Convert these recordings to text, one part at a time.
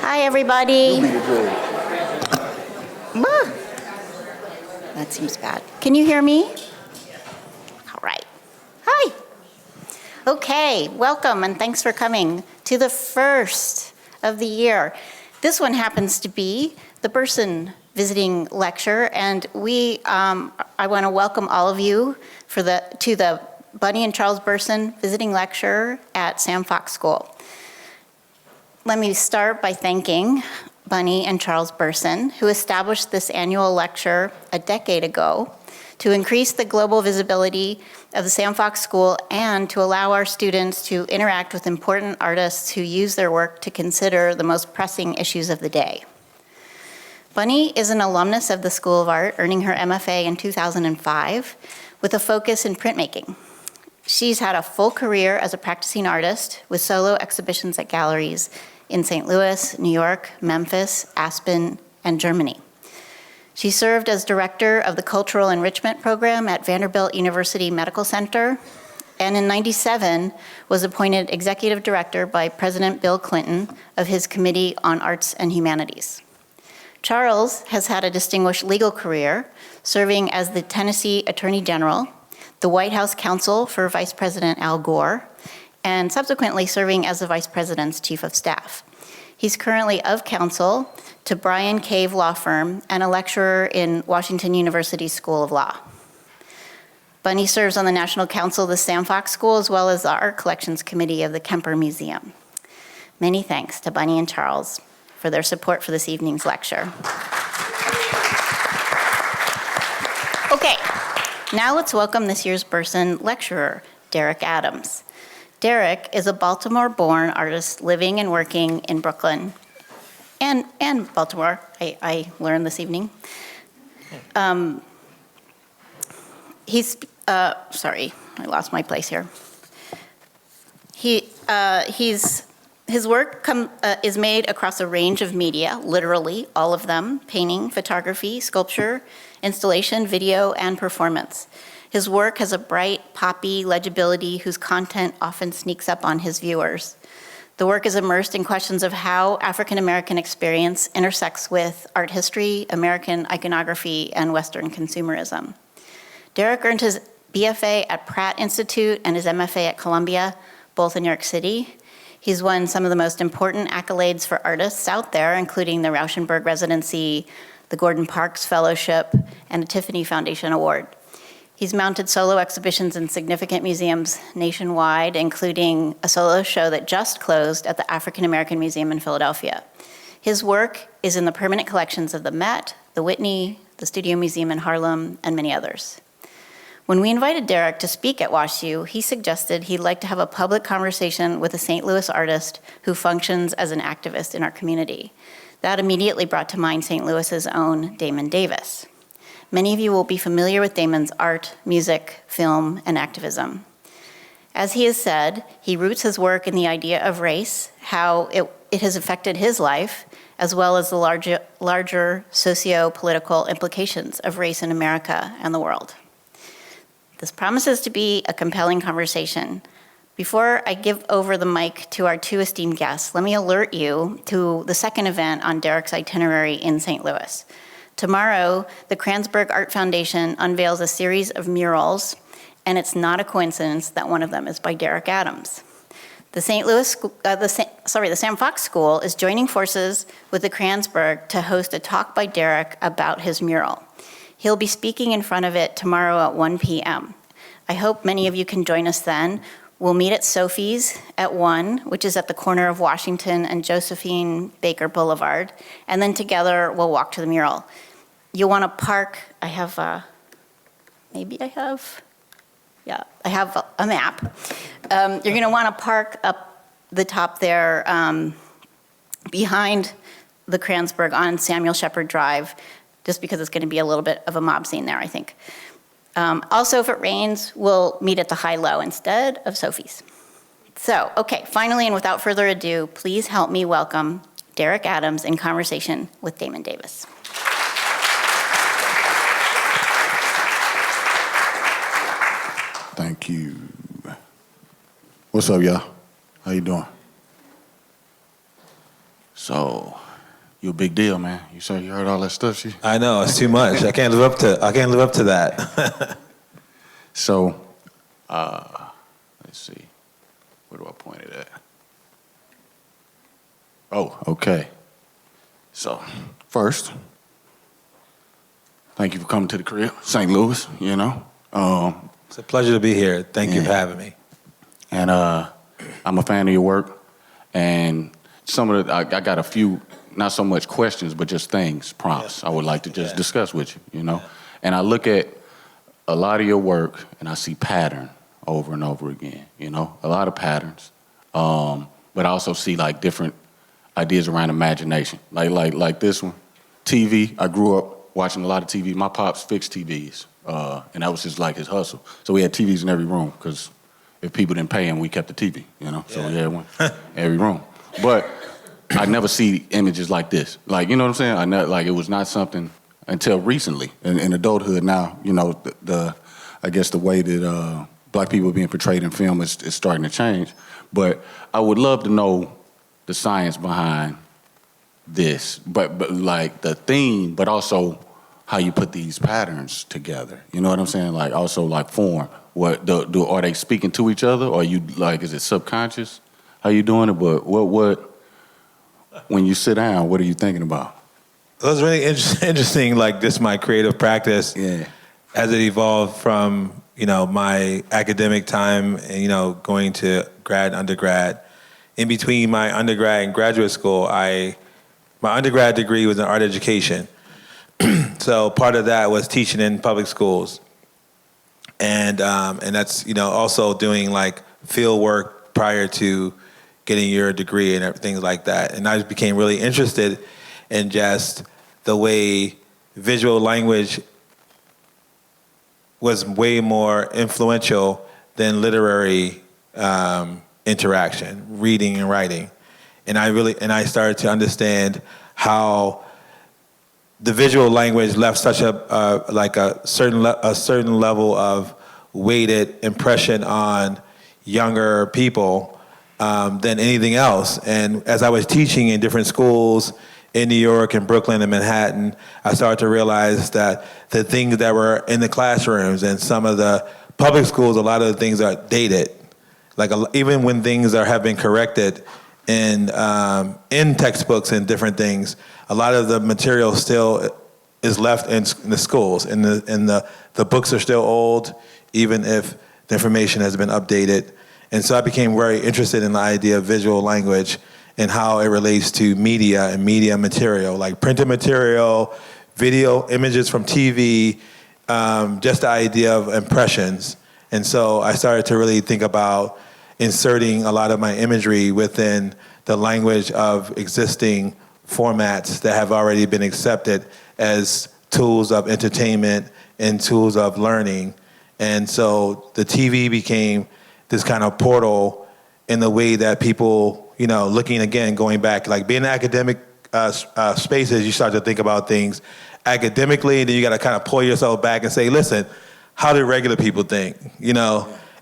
Hi, everybody. That seems bad. Can you hear me? All right. Hi. Okay, welcome and thanks for coming to the first of the year. This one happens to be the Burson visiting lecture, and I want to welcome all of you to the Bunny and Charles Burson visiting lecture at Sam Fox School. Let me start by thanking Bunny and Charles Burson, who established this annual lecture a decade ago to increase the global visibility of the Sam Fox School and to allow our students to interact with important artists who use their work to consider the most pressing issues of the day. Bunny is an alumnus of the School of Art, earning her MFA in 2005 with a focus in printmaking. She's had a full career as a practicing artist with solo exhibitions at galleries in St. Louis, New York, Memphis, Aspen, and Germany. She served as director of the Cultural Enrichment Program at Vanderbilt University Medical Center, and in '97 was appointed executive director by President Bill Clinton of his Committee on Arts and Humanities. Charles has had a distinguished legal career, serving as the Tennessee Attorney General, the White House counsel for Vice President Al Gore, and subsequently serving as the Vice President's Chief of Staff. He's currently of counsel to Bryan Cave Law Firm and a lecturer in Washington University School of Law. Bunny serves on the National Council of the Sam Fox School as well as the Art Collections Committee of the Kemper Museum. Many thanks to Bunny and Charles for their support for this evening's lecture. Okay, now let's welcome this year's Burson lecturer, Derrick Adams. Derrick is a Baltimore-born artist living and working in Brooklyn and Baltimore, I learned this evening. Sorry, I lost my place here. His work is made across a range of media, literally all of them: painting, photography, sculpture, installation, video, and performance. His work has a bright, poppy legibility whose content often sneaks up on his viewers. The work is immersed in questions of how African-American experience intersects with art history, American iconography, and Western consumerism. Derrick earned his BFA at Pratt Institute and his MFA at Columbia, both in New York City. He's won some of the most important accolades for artists out there, including the Rauschenberg Residency, the Gordon Parks Fellowship, and a Tiffany Foundation Award. He's mounted solo exhibitions in significant museums nationwide, including a solo show that just closed at the African American Museum in Philadelphia. His work is in the permanent collections of the Met, the Whitney, the Studio Museum in Harlem, and many others. When we invited Derrick to speak at WashU, he suggested he'd like to have a public conversation with a St. Louis artist who functions as an activist in our community. That immediately brought to mind St. Louis's own Damon Davis. Many of you will be familiar with Damon's art, music, film, and activism. As he has said, he roots his work in the idea of race, how it has affected his life, as well as the larger socio-political implications of race in America and the world. This promises to be a compelling conversation. Before I give over the mic to our two esteemed guests, let me alert you to the second event on Derrick's itinerary in St. Louis. Tomorrow, the Kranzberg Art Foundation unveils a series of murals, and it's not a coincidence that one of them is by Derrick Adams. The Sam Fox School is joining forces with the Kranzberg to host a talk by Derrick about his mural. He'll be speaking in front of it tomorrow at 1 p.m. I hope many of you can join us then. We'll meet at Sophie's at 1, which is at the corner of Washington and Josephine Baker Boulevard, and then together we'll walk to the mural. You'll want to park. I have a map. You're going to want to park up the top there behind the Kranzberg on Samuel Shepherd Drive, just because it's going to be a little bit of a mob scene there, I think. Also, if it rains, we'll meet at the High-Low instead of Sophie's. So, okay, finally, and without further ado, please help me welcome Derrick Adams in conversation with Damon Davis. Thank you. What's up, y'all? How you doing? So, you a big deal, man. You sure you heard all that stuff? I know, it's too much. I can't live up to that. So, let's see. Where do I point it at? Oh, okay. So, first, thank you for coming to the crib, St. Louis, you know. It's a pleasure to be here. Thank you for having me. And I'm a fan of your work. And some of the, I got a few, not so much questions, but just things, prompts I would like to just discuss with you, you know. And I look at a lot of your work and I see pattern over and over again, you know, a lot of patterns. But I also see like different ideas around imagination, like this one. TV, I grew up watching a lot of TV. My pops fixed TVs, and that was just like his hustle. So we had TVs in every room because if people didn't pay him, we kept the TV, you know. So we had one in every room. But I never see images like this. Like, you know what I'm saying? I never, like, it was not something until recently in adulthood. Now, you know, I guess the way that black people are being portrayed in film is starting to change. But I would love to know the science behind this, but like the theme, but also how you put these patterns together. You know what I'm saying? Like also like form. What are they speaking to each other, or you like is it subconscious? How you doing it? But what when you sit down, what are you thinking about? It was really interesting. Like this, my creative practice, as it evolved from my academic time and going to undergrad. In between my undergrad and graduate school, my undergrad degree was in art education. So part of that was teaching in public schools. And that's, also doing like field work prior to getting your degree and things like that. And I just became really interested in just the way visual language was way more influential than literary interaction, reading and writing. And I started to understand how the visual language left such a certain level of weighted impression on younger people than anything else. And as I was teaching in different schools in New York and Brooklyn and Manhattan, I started to realize that the things that were in the classrooms and some of the public schools, a lot of the things are dated. Like even when things have been corrected in textbooks and different things, a lot of the material still is left in the schools, and the books are still old, even if the information has been updated. And so I became very interested in the idea of visual language and how it relates to media and media material, like printed material, video, images from TV, just the idea of impressions. And so I started to really think about inserting a lot of my imagery within the language of existing formats that have already been accepted as tools of entertainment and tools of learning. And so the TV became this kind of portal in the way that people, looking again, going back, like being in academic spaces, you start to think about things academically, and then you got to kind of pull yourself back and say, listen, how do regular people think,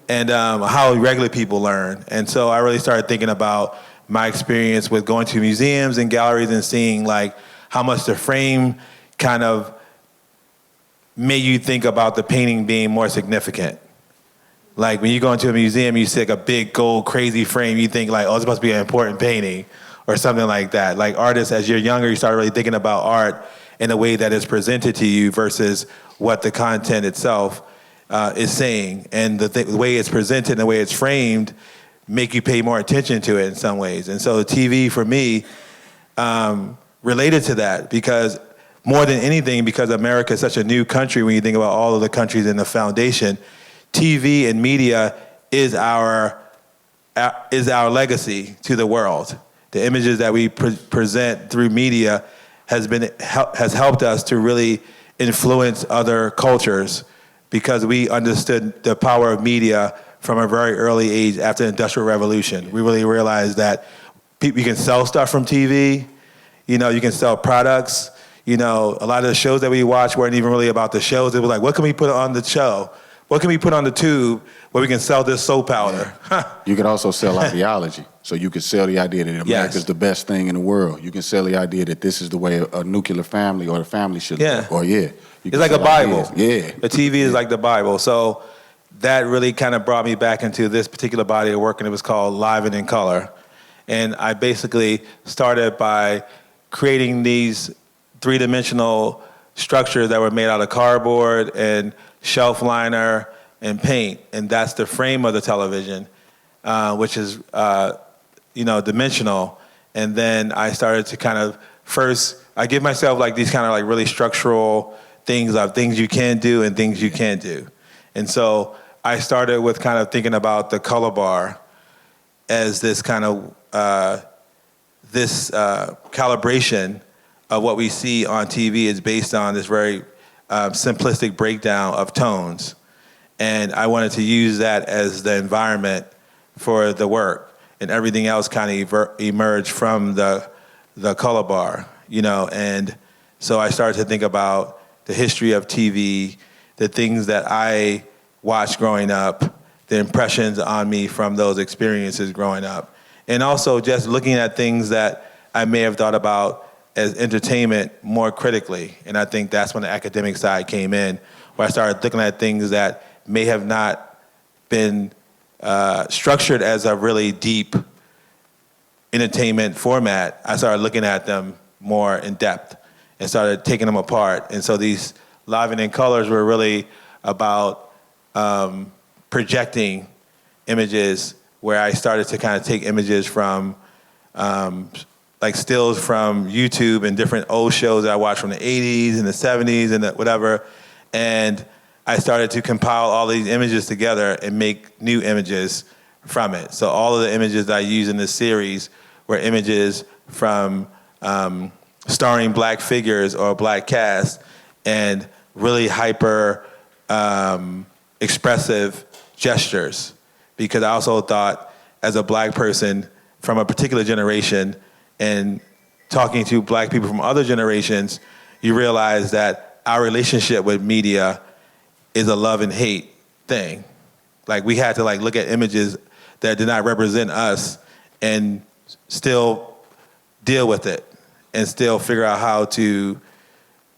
and how regular people learn. And so I really started thinking about my experience with going to museums and galleries and seeing like how much the frame kind of made you think about the painting being more significant. Like when you go into a museum, you see like a big gold crazy frame, you think like, oh, it's supposed to be an important painting or something like that. Like artists, as you're younger, you start really thinking about art in a way that is presented to you versus what the content itself is saying. And the way it's presented and the way it's framed make you pay more attention to it in some ways. And so TV for me related to that, because more than anything, because America is such a new country, when you think about all of the countries in the foundation, TV and media is our legacy to the world. The images that we present through media has helped us to really influence other cultures, because we understood the power of media from a very early age after the Industrial Revolution. We really realized that you can sell stuff from TV, you can sell products. A lot of the shows that we watched weren't even really about the shows. It was like, what can we put on the show? what can we put on the tube where we can sell this soap powder? You could also sell ideology. So you could sell the idea that America is the best thing in the world. You can sell the idea that this is the way a nuclear family or a family should look. Or it's like a Bible. Yeah. The TV is like the Bible. So that really kind of brought me back into this particular body of work, and it was called Live and in Color. And I basically started by creating these three-dimensional structures that were made out of cardboard and shelf liner and paint. And that's the frame of the television, which is, dimensional. And then I started to kind of I give myself like these kind of like really structural things of things you can do and things you can't do. And so I started with kind of thinking about the color bar as this kind of, calibration of what we see on TV is based on this very simplistic breakdown of tones. And I wanted to use that as the environment for the work. And everything else kind of emerged from the color bar, And so I started to think about the history of TV, the things that I watched growing up, the impressions on me from those experiences growing up. And also just looking at things that I may have thought about as entertainment more critically. And I think that's when the academic side came in, where I started looking at things that may have not been structured as a really deep entertainment format. I started looking at them more in depth and started taking them apart. And so these Live and in Colors were really about projecting images, where I started to kind of take images from like stills from YouTube and different old shows that I watched from the 80s and the 70s and whatever. And I started to compile all these images together and make new images from it. So all of the images that I use in this series were images from starring black figures or a black cast and really hyper expressive gestures. Because I also thought, as a black person from a particular generation and talking to black people from other generations, you realize that our relationship with media is a love and hate thing. Like, we had to look at images that did not represent us and still deal with it and still figure out how to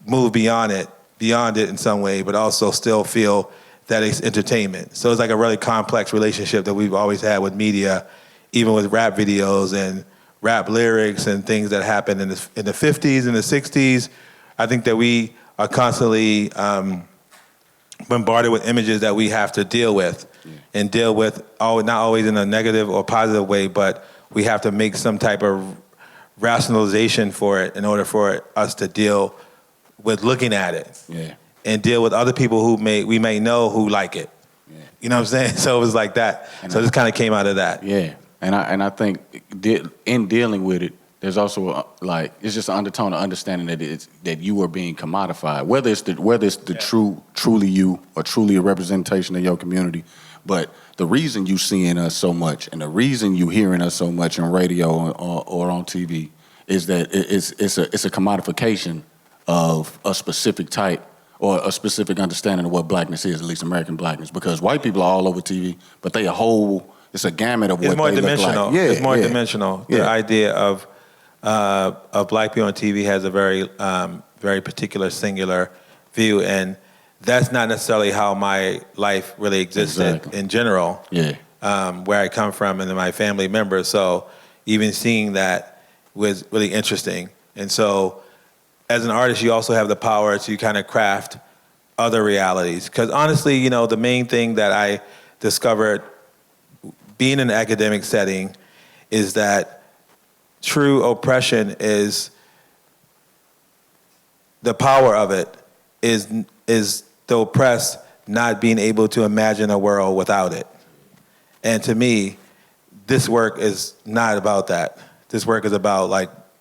move beyond it in some way, but also still feel that it's entertainment. So it's like a really complex relationship that we've always had with media, even with rap videos and rap lyrics and things that happened in the 50s and the 60s. I think that we are constantly bombarded with images that we have to deal with, and deal with not always in a negative or positive way, but we have to make some type of rationalization for it in order for us to deal with looking at it. Yeah. And deal with other people who we may know who like it. Yeah. You know what I'm saying? So it was like that. And so this kind of came out of that. Yeah. And I think in dealing with it, there's also it's just an undertone of understanding that you are being commodified, whether it's the truly you or truly a representation of your community. But the reason you seeing us so much and the reason you hearing us so much on radio or on TV is that it's a commodification of a specific type or a specific understanding of what blackness is, at least American blackness. Because white people are all over TV, but it's a gamut of what they look like. Yeah, it's more dimensional. The idea of black people on TV has a very, very particular, singular view, and that's not necessarily how my life really existed in general. Yeah, where I come from and my family members. So even seeing that was really interesting. And so, as an artist, you also have the power to kind of craft other realities. Because honestly, the main thing that I discovered being in an academic setting is that true oppression is, the power of it is the oppressed not being able to imagine a world without it. And to me, this work is not about that. This work is about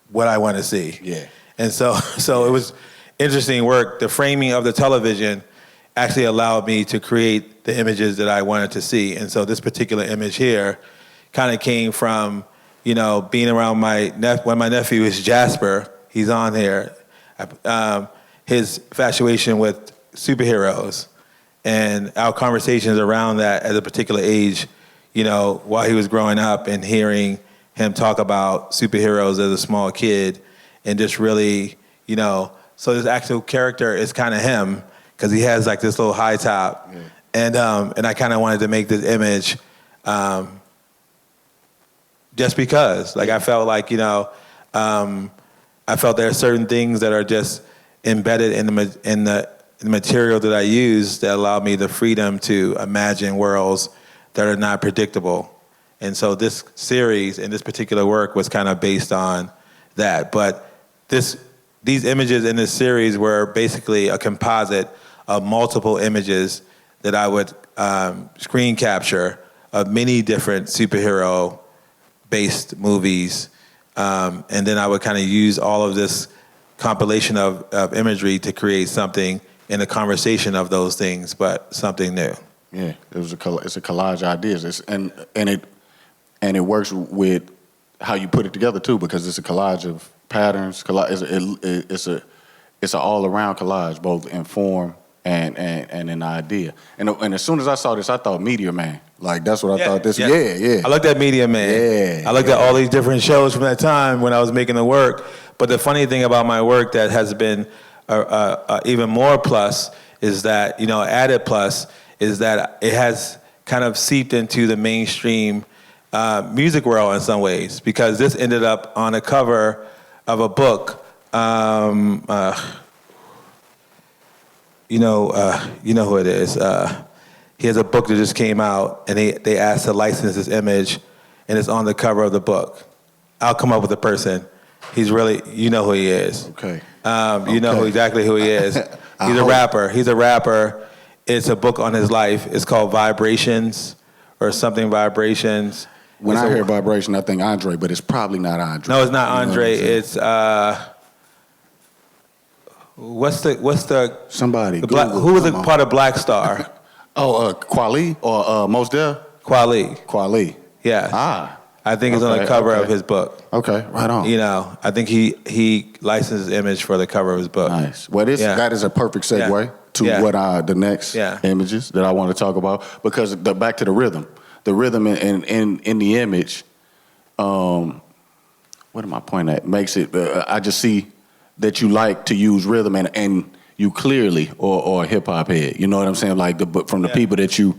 what I want to see. Yeah. And so it was interesting work. The framing of the television actually allowed me to create the images that I wanted to see. And so this particular image here kind of came from, being around when my nephew is Jasper. He's on here. His infatuation with superheroes and our conversations around that at a particular age, you know, while he was growing up, and hearing him talk about superheroes as a small kid, and just really, you know, so this actual character is kind of him, because he has like this little high top, and I kind of wanted to make this image, just because, like, I felt like, you know, I felt there are certain things that are just embedded in the material that I use that allow me the freedom to imagine worlds that are not predictable. And so this series and this particular work was kind of based on that. But these images in this series were basically a composite of multiple images that I would screen capture of many different superhero-based movies. And then I would kind of use all of this compilation of imagery to create something in a conversation of those things, but something new. Yeah, it's a collage of ideas, and it works with how you put it together too, because it's a collage of patterns. It's an all around collage, both in form and in idea. And as soon as I saw this, I thought Meteor Man. Like, that's what I thought. This, yeah. I looked at Media Man. Yeah, I looked at all these different shows from that time when I was making the work. But the funny thing about my work that has been even more plus is that, you know, added plus is that it has kind of seeped into the mainstream music world in some ways, because this ended up on a cover of a book. You know who it is. He has a book that just came out, and they asked to license his image, and it's on the cover of the book. I'll come up with a person. He's really, you know who he is. Okay. You know exactly who he is. He's a rapper. It's a book on his life. It's called Vibrations or something Vibrations. When I hear vibration, I think Andre, but it's probably not Andre. No, it's not Andre. It's what's the somebody? Who was a part of Black Star? Kweli or Mos Def? Kweli. Yeah. I think it's on the cover of his book. Okay, right on. You know, I think he licensed his image for the cover of his book. Nice. Well, that is a perfect segue to what the next images that I want to talk about, because back to the rhythm in the image. What am I pointing at? Makes it. I just see that you like to use rhythm, and you clearly or a hip hop head. You know what I'm saying? Like from the people that you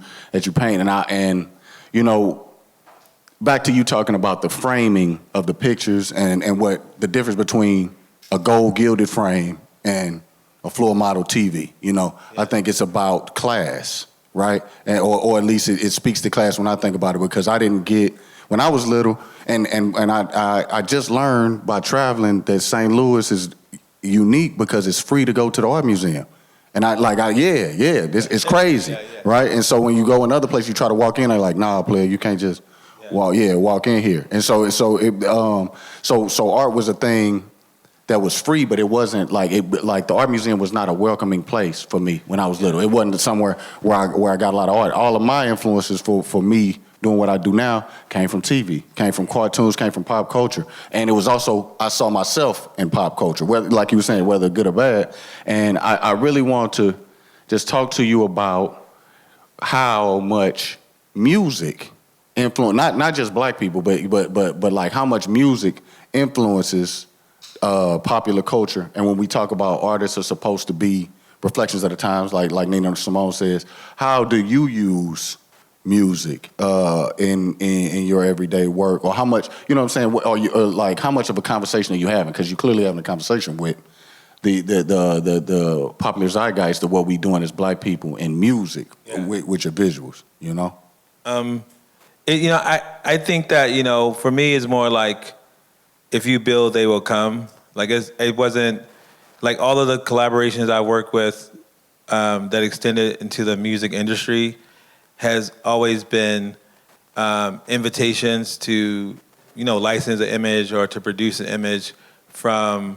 paint, and you know. Back to you talking about the framing of the pictures and what the difference between a gold gilded frame and a floor model TV. You know, I think it's about class, right? Or at least it speaks to class when I think about it, because I didn't get, when I was little, and I just learned by traveling that St. Louis is unique because it's free to go to the art museum. And it's crazy, right? And so when you go in other places, you try to walk in, they're like, nah, player, you can't just walk in here. And so art was a thing that was free, but it wasn't like the art museum was not a welcoming place for me when I was little. It wasn't somewhere where I got a lot of art. All of my influences for me doing what I do now came from TV, came from cartoons, came from pop culture. And it was also, I saw myself in pop culture, whether, like you were saying, whether good or bad. And I really want to just talk to you about how much music influence, not just black people, but like how much music influences popular culture. And when we talk about artists are supposed to be reflections of the times, like Nina Simone says, how do you use music in your everyday work, or how much, you know what I'm saying, or like how much of a conversation are you having? Because you clearly having a conversation with the popular zeitgeist of what we doing as black people in music with your visuals, you know. I think that, you know, for me, it's more like, if you build, they will come. Like, it wasn't, like, all of the collaborations I work with that extended into the music industry has always been invitations to, you know, license an image or to produce an image from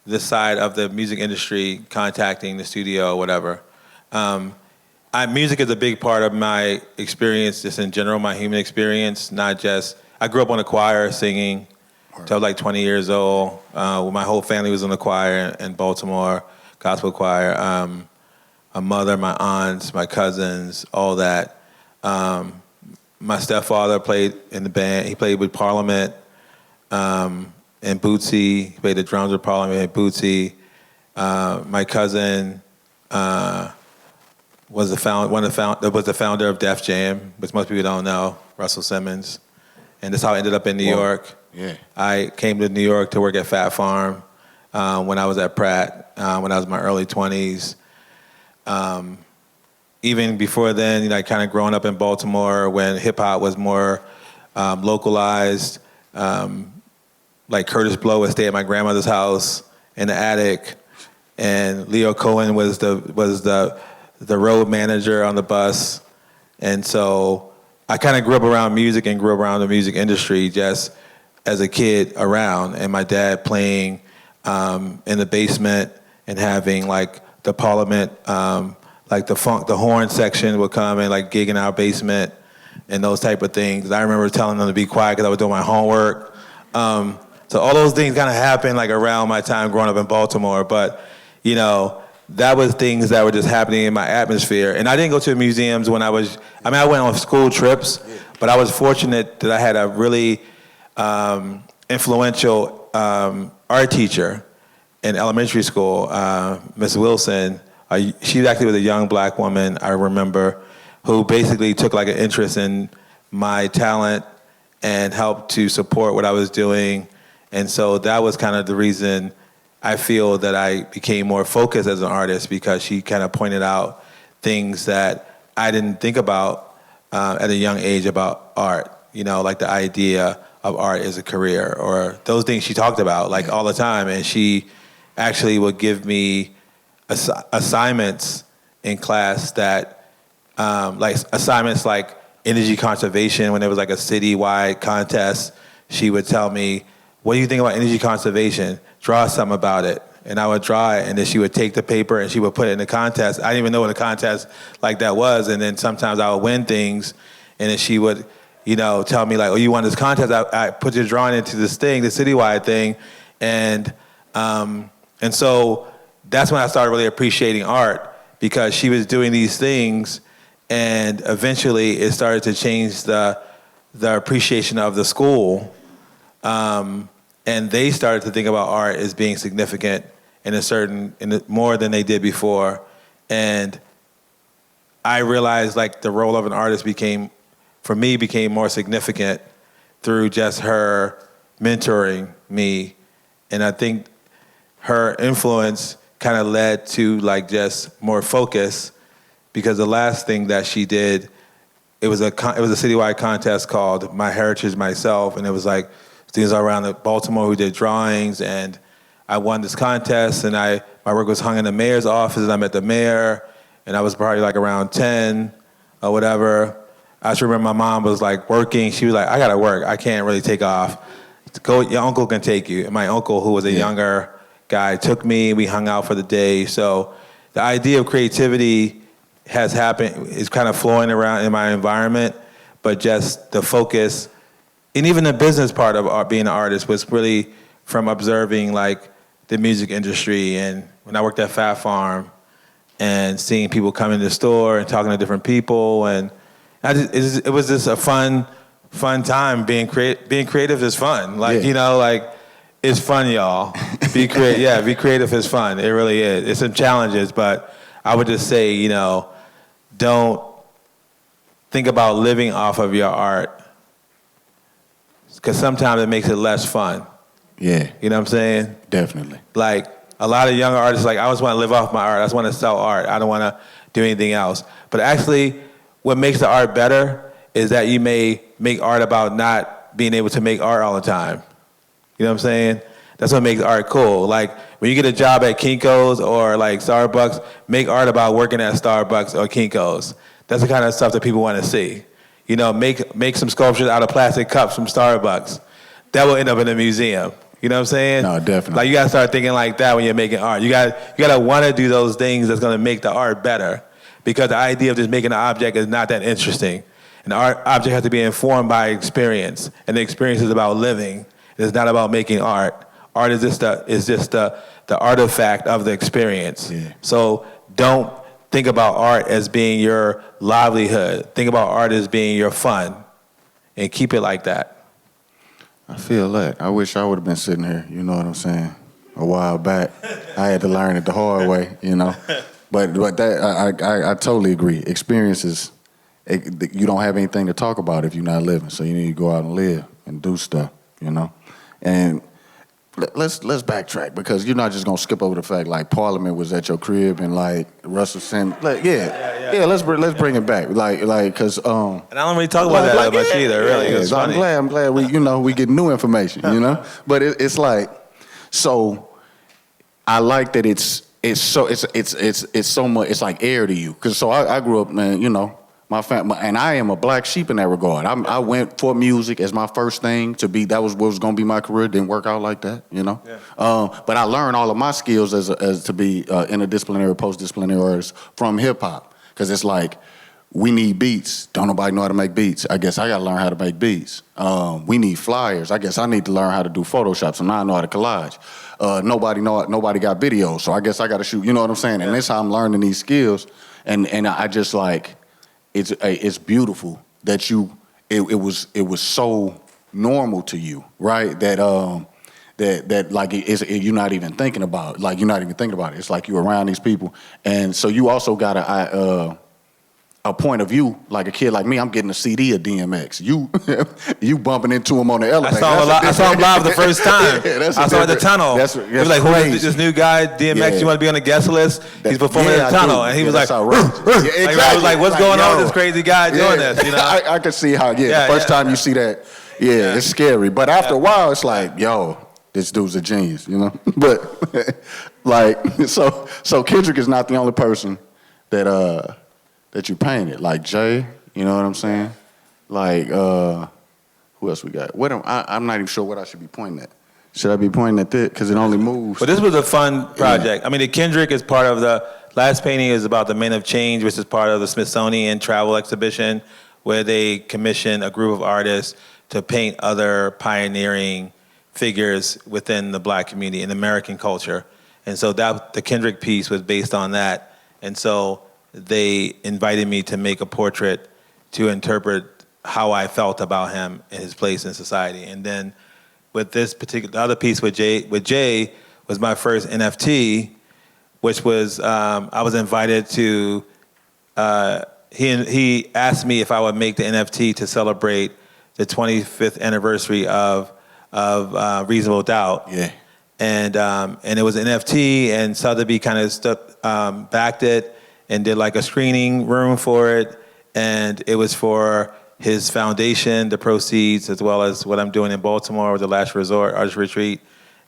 the side of the music industry contacting the studio or whatever. Music is a big part of my experience, just in general, my human experience, not just, I grew up on a choir singing until I was like 20 years old. My whole family was in the choir in Baltimore, gospel choir. my mother, my aunts, my cousins, all that. My stepfather played in the band. He played with Parliament and Bootsy. He played the drums with Parliament and Bootsy. My cousin was the founder of Def Jam, which most people don't know, Russell Simmons. And that's how I ended up in New York. Yeah. I came to New York to work at Fat Farm when I was at Pratt, when I was in my early 20s. Even before then, kind of growing up in Baltimore when hip-hop was more localized. Like Curtis Blow would stay at my grandmother's house in the attic, and Leo Cohen was the road manager on the bus. And so I kind of grew up around music and grew up around the music industry just as a kid around, and my dad playing in the basement and having like the Parliament, like the horn section would come and like gig in our basement and those type of things. I remember telling them to be quiet because I was doing my homework. So all those things kind of happened like around my time growing up in Baltimore, but that was things that were just happening in my atmosphere. And I didn't go to museums when I went on school trips, but I was fortunate that I had a really influential art teacher in elementary school, Miss Wilson. She actually was a young black woman, I remember, who basically took like an interest in my talent and helped to support what I was doing. And so that was kind of the reason I feel that I became more focused as an artist, because she kind of pointed out things that I didn't think about at a young age about art, like the idea of art as a career, or those things she talked about like all the time. And she actually would give me assignments in class that, like assignments like energy conservation. When there was like a citywide contest, she would tell me, what do you think about energy conservation? Draw something about it. And I would draw it, and then she would take the paper and she would put it in the contest. I didn't even know what a contest like that was. And then sometimes I would win things, and then she would, tell me like, oh, you won this contest? I put your drawing into this thing, the citywide thing. And so that's when I started really appreciating art, because she was doing these things, and eventually it started to change the appreciation of the school. And they started to think about art as being significant more than they did before. And I realized like the role of an artist became more significant through just her mentoring me. And I think her influence kind of led to like just more focus, because the last thing that she did, it was a citywide contest called My Heritage Myself, and it was like students around Baltimore who did drawings, and I won this contest, and my work was hung in the mayor's office, and I met the mayor, and I was probably like around 10 or whatever. I just remember my mom was like working. She was like, I gotta work. I can't really take off. Go, your uncle can take you. And my uncle, who was a younger guy, took me. We hung out for the day. So the idea of creativity has happened, is kind of flowing around in my environment, but just the focus, and even the business part of art, being an artist, was really from observing like the music industry. And when I worked at Fat Farm and seeing people come in the store and talking to different people, and it was just a fun time. Being creative is fun. Like, like it's fun, y'all. Be creative is fun. It really is. It's some challenges, but I would just say, don't think about living off of your art, because sometimes it makes it less fun. Yeah. You know what I'm saying? Definitely. Like a lot of younger artists, like, I just want to live off my art. I just want to sell art. I don't want to do anything else. But actually, what makes the art better is that you may make art about not being able to make art all the time. You know what I'm saying? That's what makes art cool. Like, when you get a job at Kinko's or like Starbucks, make art about working at Starbucks or Kinko's. That's the kind of stuff that people want to see. Make some sculptures out of plastic cups from Starbucks. That will end up in a museum. You know what I'm saying? No, definitely. Like, you gotta start thinking like that when you're making art. You gotta want to do those things that's gonna make the art better, because the idea of just making an object is not that interesting. And the object has to be informed by experience, and the experience is about living. It's not about making art. Art is just the artifact of the experience. Yeah. So don't think about art as being your livelihood. Think about art as being your fun, and keep it like that. I feel that. I wish I would have been sitting here, you know what I'm saying, a while back. I had to learn it the hard way, you know. But that I totally agree. Experiences, you don't have anything to talk about if you're not living. So you need to go out and live and do stuff, you know. And let's backtrack, because you're not just gonna skip over the fact like Parliament was at your crib and like Russell Simmons. Like, yeah. Let's bring it back, like because And I don't really talk about that much either. Really, it's funny. I'm glad we get new information, you know. But it's like, so I like that it's so much, it's like air to you, because so I grew up, man, you know. My family, and I am a black sheep in that regard. I went for music as my first thing to be. That was what was going to be my career. Didn't work out like that, you know. Yeah. But I learned all of my skills as to be interdisciplinary, post-disciplinary artist from hip hop, because it's like we need beats. Don't nobody know how to make beats. I guess I got to learn how to make beats. We need flyers. I guess I need to learn how to do Photoshop. So now I know how to collage. Nobody got videos. So I guess I got to shoot. You know what I'm saying? And that's how I'm learning these skills. And I just like. It's beautiful that it was so normal to you, right? That like you're not even thinking about it. Like, you're not even thinking about it. It's like you're around these people, and so you also got a point of view. Like a kid like me, I'm getting a CD of DMX. You bumping into him on the elevator. I saw him live the first time. I saw at the tunnel. That's he was like, crazy. "Who is this new guy, DMX? You want to be on the guest list?" He's performing at the tunnel, and he was like, exactly. I was like, "What's going on with this crazy guy doing this?" You know, I could see how. The first time you see that, it's scary. But after a while, it's like, yo, this dude's a genius, you know. But like, so Kendrick is not the only person that you painted. Like Jay, you know what I'm saying? Like, who else we got? I'm not even sure what I should be pointing at. Should I be pointing at this? Because it only moves. But this was a fun project. I mean, the Kendrick is part of the last painting is about the Men of Change, which is part of the Smithsonian Travel Exhibition, where they commissioned a group of artists to paint other pioneering figures within the black community and American culture. And so the Kendrick piece was based on that. And so they invited me to make a portrait to interpret how I felt about him and his place in society. And then with this particular, the other piece with Jay was my first NFT, which was, I was invited to, he asked me if I would make the NFT to celebrate the 25th anniversary of Reasonable Doubt. Yeah. And it was an NFT, and Sotheby's kind of backed it and did like a screening room for it. And it was for his foundation, the proceeds, as well as what I'm doing in Baltimore with the Last Resort Artist Retreat.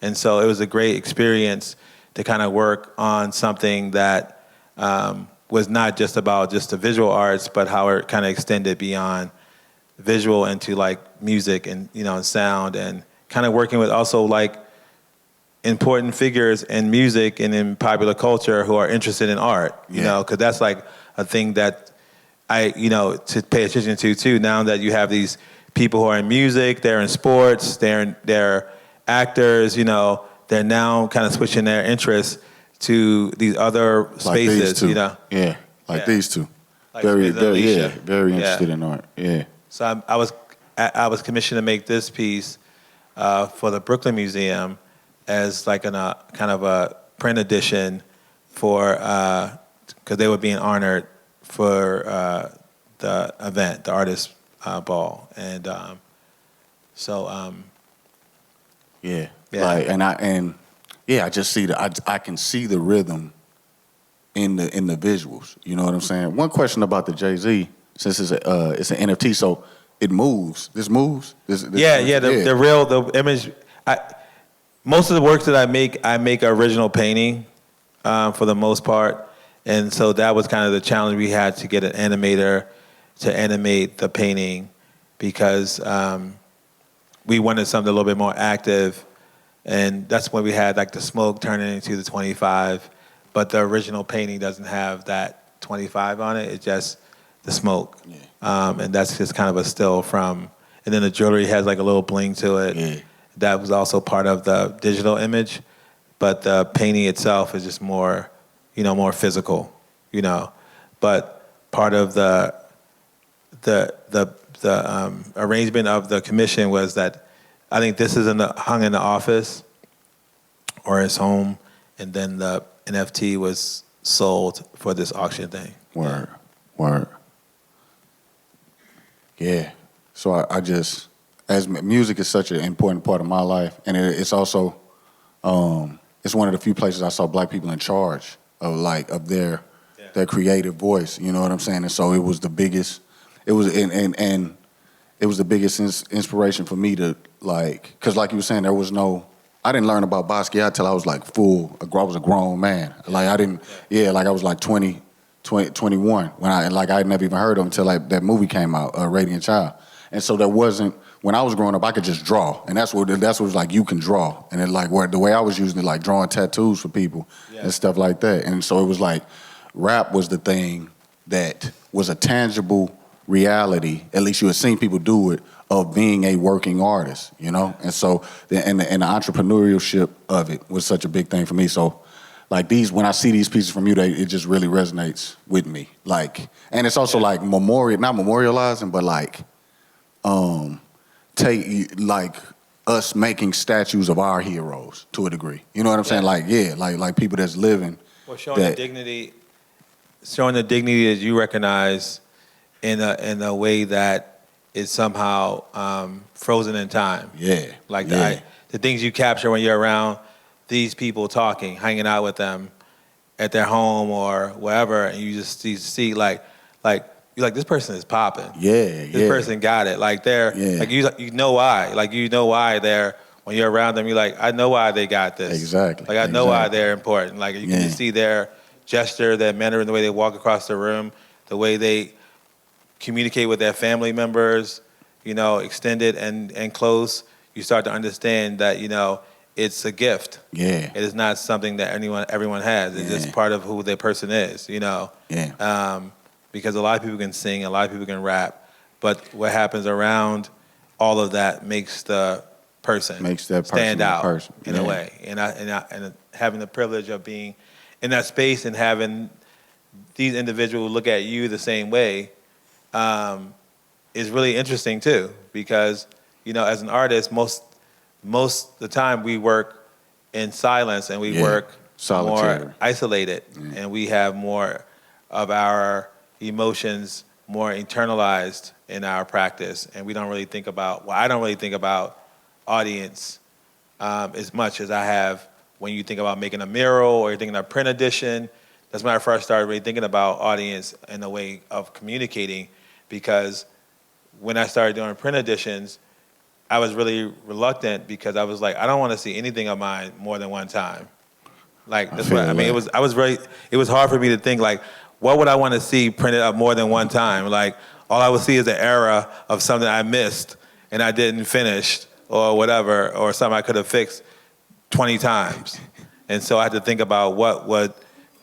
And so it was a great experience to kind of work on something that was not just about just the visual arts, but how it kind of extended beyond visual into like music and, you know, and sound, and kind of working with also like important figures in music and in popular culture who are interested in art, you know, because that's like a thing that I, you know, to pay attention to too, now that you have these people who are in music, they're in sports, they're actors, you know, they're now kind of switching their interests to these other spaces, you know. Yeah, like these two. Like very Yeah. interested in art, yeah. So I was commissioned to make this piece for the Brooklyn Museum as like kind of a print edition for, because they were being honored for the event, the artist ball, and Yeah. Like, I just see I can see the rhythm in the visuals. You know what I'm saying? One question about the Jay-Z, since it's an NFT, so it moves. This moves. The image. Most of the works that I make original painting for the most part, and so that was kind of the challenge we had to get an animator to animate the painting, because we wanted something a little bit more active, and that's when we had like the smoke turning into the 25, but the original painting doesn't have that 25 on it. It's just the smoke, and that's just kind of a still from. And then the jewelry has like a little bling to it. Yeah. That was also part of the digital image, but the painting itself is just more, more physical. you know. But part of the arrangement of the commission was that I think this is hung in the office or his home, and then the NFT was sold for this auction thing. Word. Yeah. So I just, as music is such an important part of my life, and it's also, it's one of the few places I saw black people in charge of their creative voice. You know what I'm saying? And so it was the biggest. It was and it was the biggest inspiration for me to because like you were saying, there was no. I didn't learn about Basquiat till I was like I was a grown man. Like I didn't. Yeah, like I was like 20, 21 when I had never even heard of him until that movie came out, Radiant Child. And so there wasn't. When I was growing up, I could just draw, and that's what it was like. You can draw, and then the way I was using it, like drawing tattoos for people and stuff like that. And so it was like, rap was the thing that was a tangible reality. At least you had seen people do it, of being a working artist, you know. And so the entrepreneurship of it was such a big thing for me. So like when I see these pieces from you, it just really resonates with me. Like, and it's also like not memorializing, but like. Take like us making statues of our heroes to a degree. You know what I'm saying? Like people that's living. Well, showing the dignity that you recognize in a way that is somehow frozen in time. Yeah. Like the things you capture when you're around these people talking, hanging out with them at their home or wherever, and you just see like. You're like, this person is popping. This person got it. Like like you know why. Like you know why they're when you're around them. You're like, I know why they got this. Exactly. Like I know why they're important. Like you can see their gesture, their manner, and the way they walk across the room, the way they communicate with their family members, you know, extended and close. You start to understand that it's a gift. Yeah. It is not something that everyone has. It's just part of who their person is. Because a lot of people can sing, a lot of people can rap, but what happens around all of that makes the person stand out in a way. And having the privilege of being in that space and having these individuals look at you the same way is really interesting too. Because as an artist, most of the time we work in silence and we work more isolated, and we have more of our emotions more internalized in our practice, and we don't really think about, I don't really think about audience as much as I have when you think about making a mural or you're thinking of print edition. That's when I first started really thinking about audience in a way of communicating, because when I started doing print editions, I was really reluctant because I was like, I don't want to see anything of mine more than one time. Like that's what I mean. It was hard for me to think like, what would I want to see printed up more than one time? Like, all I would see is an era of something I missed and I didn't finish or whatever, or something I could have fixed 20 times. And so I had to think about what would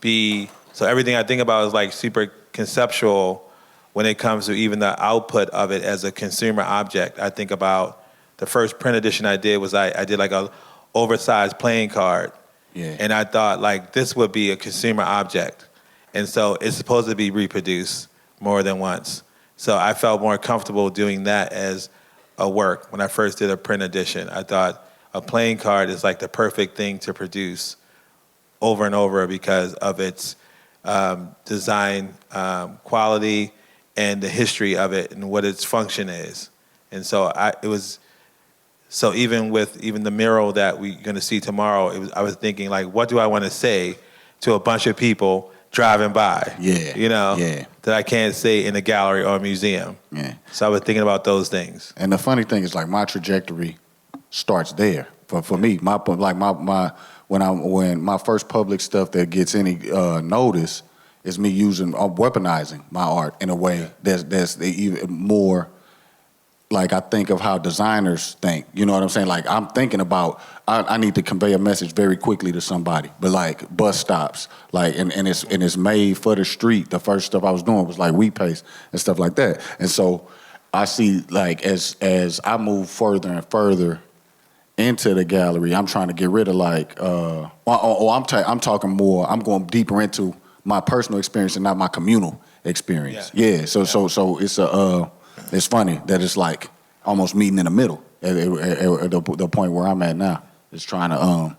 be, so everything I think about is like super conceptual when it comes to even the output of it as a consumer object. I think about the first print edition I did was I did like a oversized playing card. And I thought like this would be a consumer object. And so it's supposed to be reproduced more than once. So I felt more comfortable doing that as a work. When I first did a print edition, I thought a playing card is like the perfect thing to produce over and over because of its design quality and the history of it and what its function is. And so even with the mural that we're going to see tomorrow, I was thinking like, what do I want to say to a bunch of people driving by, that I can't say in a gallery or a museum. So I was thinking about those things. And the funny thing is, like, my trajectory starts there. For me, when my first public stuff that gets any notice is me weaponizing my art in a way that's even more. Like, I think of how designers think. You know what I'm saying? Like, I'm thinking about, I need to convey a message very quickly to somebody. But, like, bus stops, like, and it's made for the street. The first stuff I was doing was, like, wheat paste and stuff like that. And so I see, like, as I move further and further into the gallery, I'm trying to get rid of, like, I'm talking more, I'm going deeper into my personal experience and not my communal experience. Yeah. So it's funny that it's like almost meeting in the middle at the point where I'm at now. Is trying to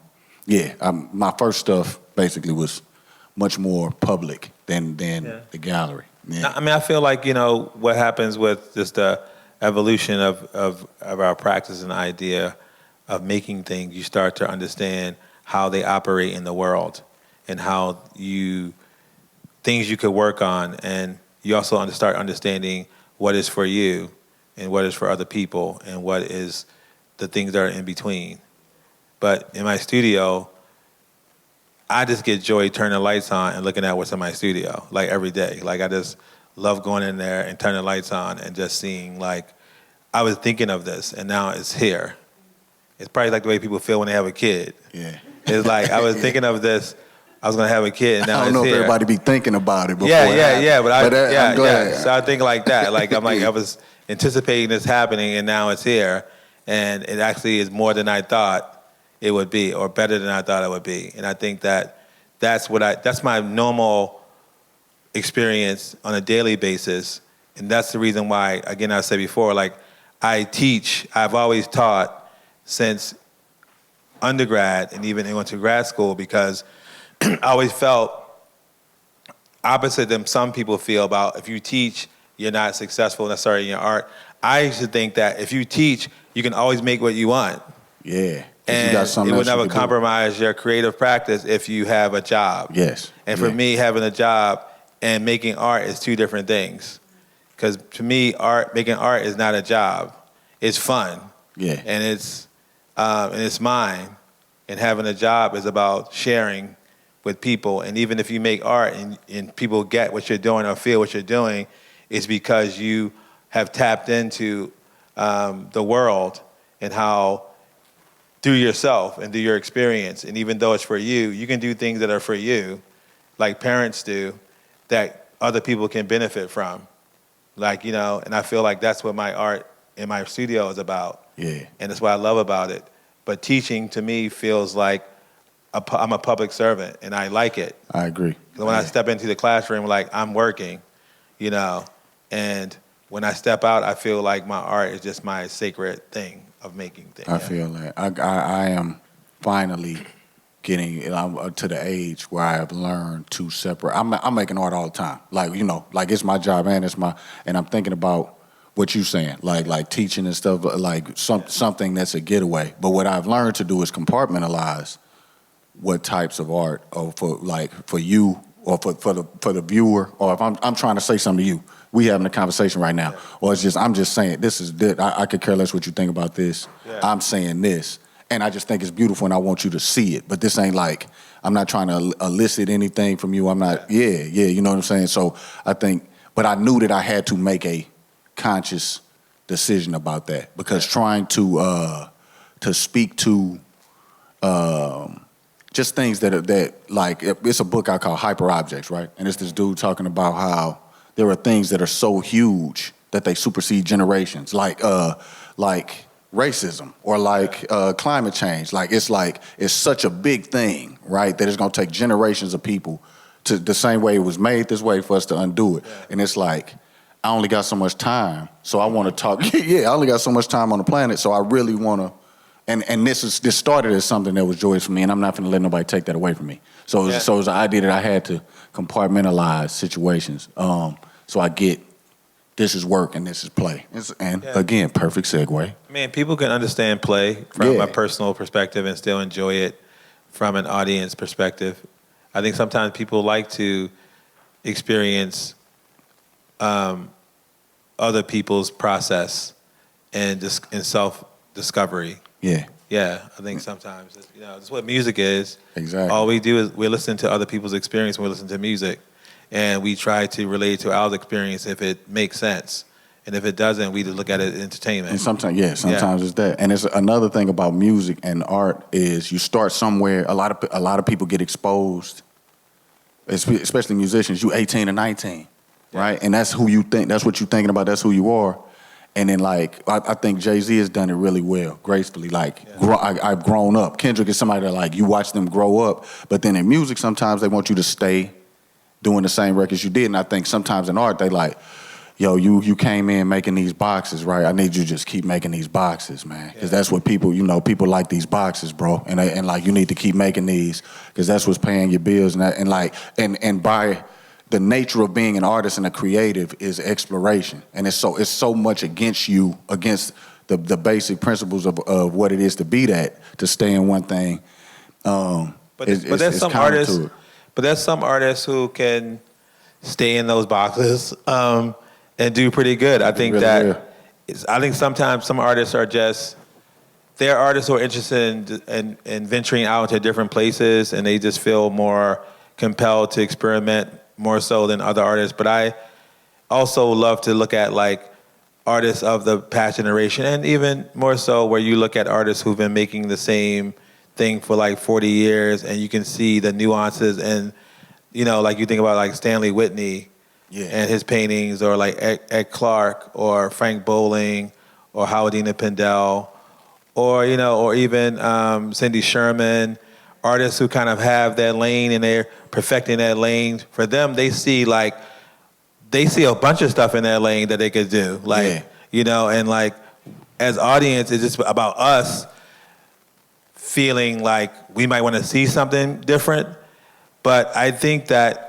my first stuff basically was much more public than the gallery. Yeah. I mean, I feel like, what happens with just the evolution of our practice and idea of making things, you start to understand how they operate in the world and how things you could work on, and you also start understanding what is for you and what is for other people and what is the things that are in between. But in my studio, I just get joy turning the lights on and looking at what's in my studio, like every day. Like I just love going in there and turning the lights on and just seeing, like, I was thinking of this and now it's here. It's probably like the way people feel when they have a kid. Yeah. It's like I was thinking of this, I was gonna have a kid and now I don't it's know here. if everybody be thinking about it before. Yeah. But I'm glad. Yeah. So I think like that. Like I'm like I was anticipating this happening and now it's here, and it actually is more than I thought it would be, or better than I thought it would be. And I think that's my normal experience on a daily basis. And that's the reason why, again, I said before, like I've always taught since undergrad and even went to grad school, because I always felt opposite than some people feel about if you teach, you're not successful necessarily in your art. I used to think that if you teach, you can always make what you want. Yeah. And you got something it would else you never could do. compromise your creative practice if you have a job. Yes. And for me, having a job and making art is two different things. Because to me, making art is not a job. It's fun. Yeah. And it's mine. And having a job is about sharing with people. And even if you make art and people get what you're doing or feel what you're doing, it's because you have tapped into the world and how through yourself and through your experience. And even though it's for you, you can do things that are for you, like parents do, that other people can benefit from. Like, and I feel like that's what my art in my studio is about. Yeah. And that's what I love about it. But teaching to me feels like I'm a public servant, and I like it. I agree. Because when I step into the classroom, like I'm working, and when I step out, I feel like my art is just my sacred thing of making things. I feel that. I am finally getting to the age where I have learned to separate. I'm making art all the time. Like, like it's my job and I'm thinking about what you're saying, like teaching and stuff, like something that's a getaway. But what I've learned to do is compartmentalize what types of art, or for you, or for the viewer, or if I'm trying to say something to you, we having a conversation right now, or I'm just saying this is that I could care less what you think about this. Yeah. I'm saying this, and I just think it's beautiful, and I want you to see it. But this ain't like I'm not trying to elicit anything from you. I'm not. Yeah, you know what I'm saying. So I think, but I knew that I had to make a conscious decision about that, because trying to speak to just things that like, it's a book I call Hyper Objects, right? And it's this dude talking about how there are things that are so huge that they supersede generations, like racism or climate change. It's such a big thing, right, that it's gonna take generations of people to, the same way it was made this way, for us to undo it. Yeah. And it's like, I only got so much time, so I want to talk. I only got so much time on the planet, so I really want to. And this started as something that was joyous for me, and I'm not going to let nobody take that away from me. So it was the idea that I had to compartmentalize situations. So I get, this is work and this is play. Again, perfect segue. Man, people can understand play from a personal perspective and still enjoy it from an audience perspective. I think sometimes people like to experience other people's process and self-discovery. Yeah. Yeah, I think sometimes, that's what music is. Exactly. All we do is we listen to other people's experience when we listen to music, and we try to relate to our experience if it makes sense. And if it doesn't, we just look at it as entertainment. And sometimes it's that. And it's another thing about music and art is you start somewhere. A lot of people get exposed, especially musicians. You 18 or 19, right? And that's who you think. That's what you're thinking about. That's who you are. And then, I think Jay-Z has done it really well, gracefully. I've grown up. Kendrick is somebody that, you watch them grow up. But then in music, sometimes they want you to stay doing the same records you did. And I think sometimes in art, they like, yo, you came in making these boxes, right? I need you to just keep making these boxes, man. Because that's what people, people like these boxes, bro. And like, you need to keep making these because that's what's paying your bills. And by the nature of being an artist and a creative is exploration. And it's so much against the basic principles of what it is to be that, to stay in one thing. But there's some artists who can stay in those boxes and do pretty good. I think I think sometimes some artists are they're artists who are interested in venturing out into different places, and they just feel more compelled to experiment more so than other artists. But I also love to look at like artists of the past generation, and even more so where you look at artists who've been making the same thing for like 40 years, and you can see the nuances. And like you think about like Stanley Whitney and his paintings, or like Ed Clark or Frank Bowling or Howardina Pindell, or or even Cindy Sherman, artists who kind of have that lane and they're perfecting that lane. For them, they see a bunch of stuff in that lane that they could do, and like as audience, it's just about us feeling like we might want to see something different. But I think that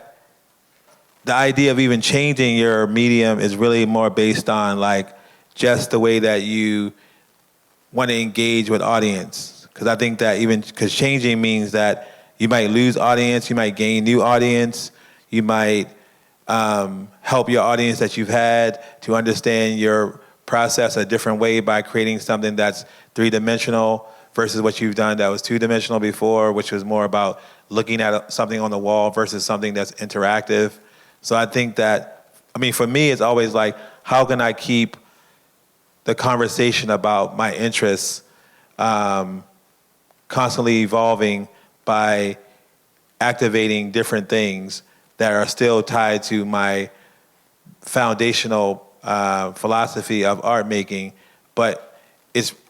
the idea of even changing your medium is really more based on like just the way that you want to engage with audience. Because I think that because changing means that you might lose audience, you might gain new audience, you might help your audience that you've had to understand your process a different way by creating something that's three-dimensional versus what you've done that was two-dimensional before, which was more about looking at something on the wall versus something that's interactive. So I think that, for me, it's always like, how can I keep the conversation about my interests constantly evolving by activating different things that are still tied to my foundational philosophy of art making. But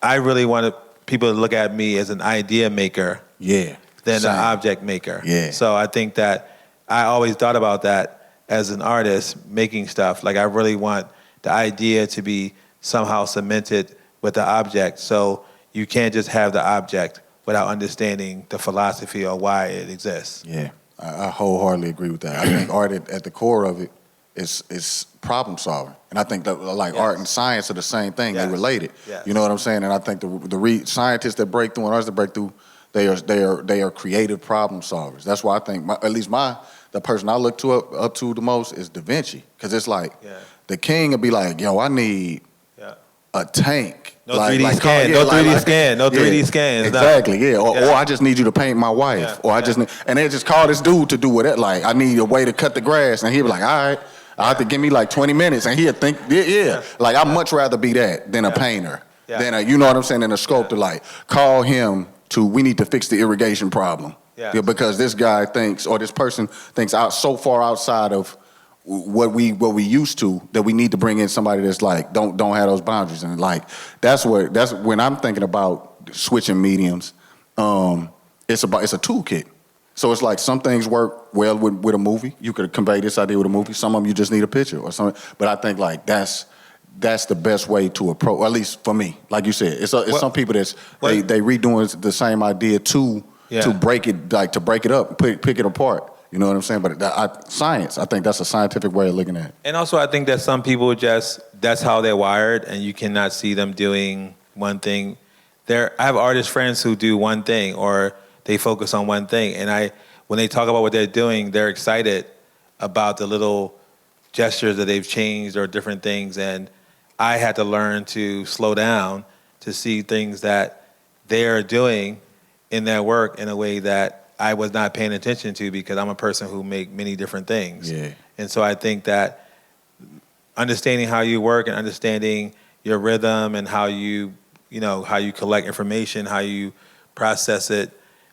I really want people to look at me as an idea maker than an object maker. Yeah. So I think that I always thought about that as an artist making stuff. Like I really want the idea to be somehow cemented with the object. So you can't just have the object without understanding the philosophy or why it exists. Yeah, I wholeheartedly agree with that. I think art at the core of it is problem solving. And I think that art and science are the same thing. They're related. Yes. You know what I'm saying? And I think the scientists that break through and artists that break through, they are creative problem solvers. That's why I think the person I look up to the most is Da Vinci, because it's like the king would be like, yo, I need a tank. No 3D scan. No 3D scans. Exactly. Or I just need you to paint my wife. Or I just need, and they just call this dude to do whatever. Like, I need a way to cut the grass, and he'd be like, all right, I have to give me like 20 minutes, and he'd think, like I'd much rather be that than a painter, than you know what I'm saying, than a sculptor. Like, call him we need to fix the irrigation problem. Yeah, because this guy thinks, or this person thinks so far outside of what we used to, that we need to bring in somebody that's like don't have those boundaries. And like that's when I'm thinking about switching mediums. It's a toolkit. So it's like some things work well with a movie. You could convey this idea with a movie. Some of them you just need a picture or something. But I think like that's the best way to approach. At least for me, like you said, it's some people they redoing the same idea to break it up, pick it apart. You know what I'm saying? But science, I think that's a scientific way of looking at it. And also, I think that some people that's how they're wired, and you cannot see them doing one thing. I have artist friends who do one thing, or they focus on one thing. And when they talk about what they're doing, they're excited about the little gestures that they've changed or different things. And I had to learn to slow down to see things that they're doing in their work in a way that I was not paying attention to, because I'm a person who make many different things. Yeah. And so I think that understanding how you work and understanding your rhythm and how you collect information, how you process it,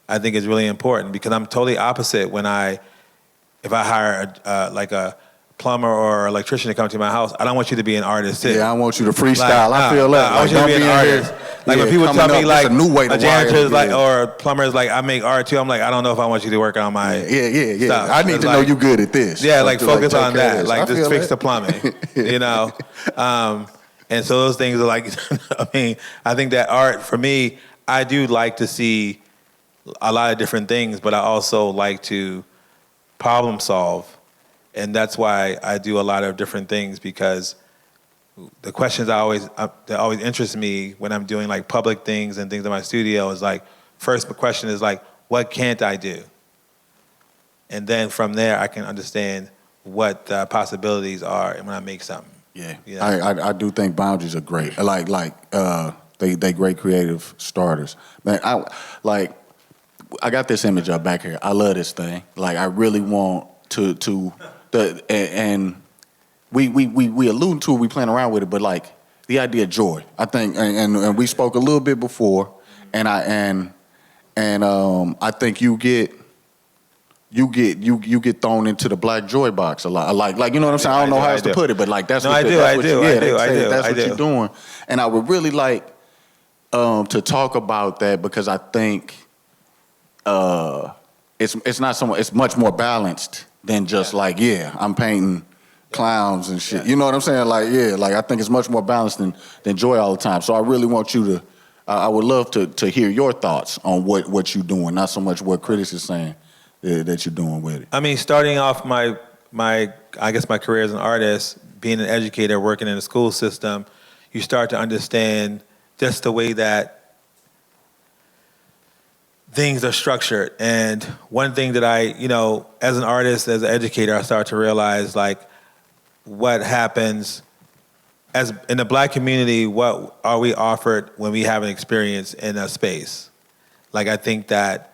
I think is really important, because I'm totally opposite if I hire a plumber or electrician to come to my house, I don't want you to be an artist too. Yeah, I want you to freestyle. Like, I feel that. I want you to be an artist. Like when people tell me like a new way to a janitor is wire like, or a plumber is like, I make art too. I'm like, I don't know if I want you to work on my stuff. I need to know you good at this. Yeah, like focus on take care of that. this. Like I just feel fix that. the plumbing, you know? And so those things are like, I mean, I think that art, for me, I do like to see a lot of different things, but I also like to problem solve. And that's why I do a lot of different things, because the questions that always interest me when I'm doing like public things and things in my studio is like, first question is like, what can't I do? And then from there, I can understand what the possibilities are when I make something. Yeah, You know? I do think boundaries are great. They great creative starters. Man, I got this image up back here. I love this thing. Like I really want and we alluding to it, we playing around with it, but like the idea of joy. I think and we spoke a little bit before, and I think you get thrown into the black joy box a lot. Like you know what I'm saying? I don't know how else to put it, but like that's what you're doing. And I would really like to talk about that, because I think it's not so much, it's much more balanced than just like, I'm painting clowns and shit. You know what I'm saying? Like I think it's much more balanced than joy all the time. So I really want you to I would love to hear your thoughts on what you're doing, not so much what critics is saying that you're doing with it. I mean, starting off my I guess my career as an artist, being an educator, working in the school system, you start to understand just the way that things are structured. And one thing that I, as an artist, as an educator, I start to realize like what happens as in the black community, what are we offered when we have an experience in a space? Like I think that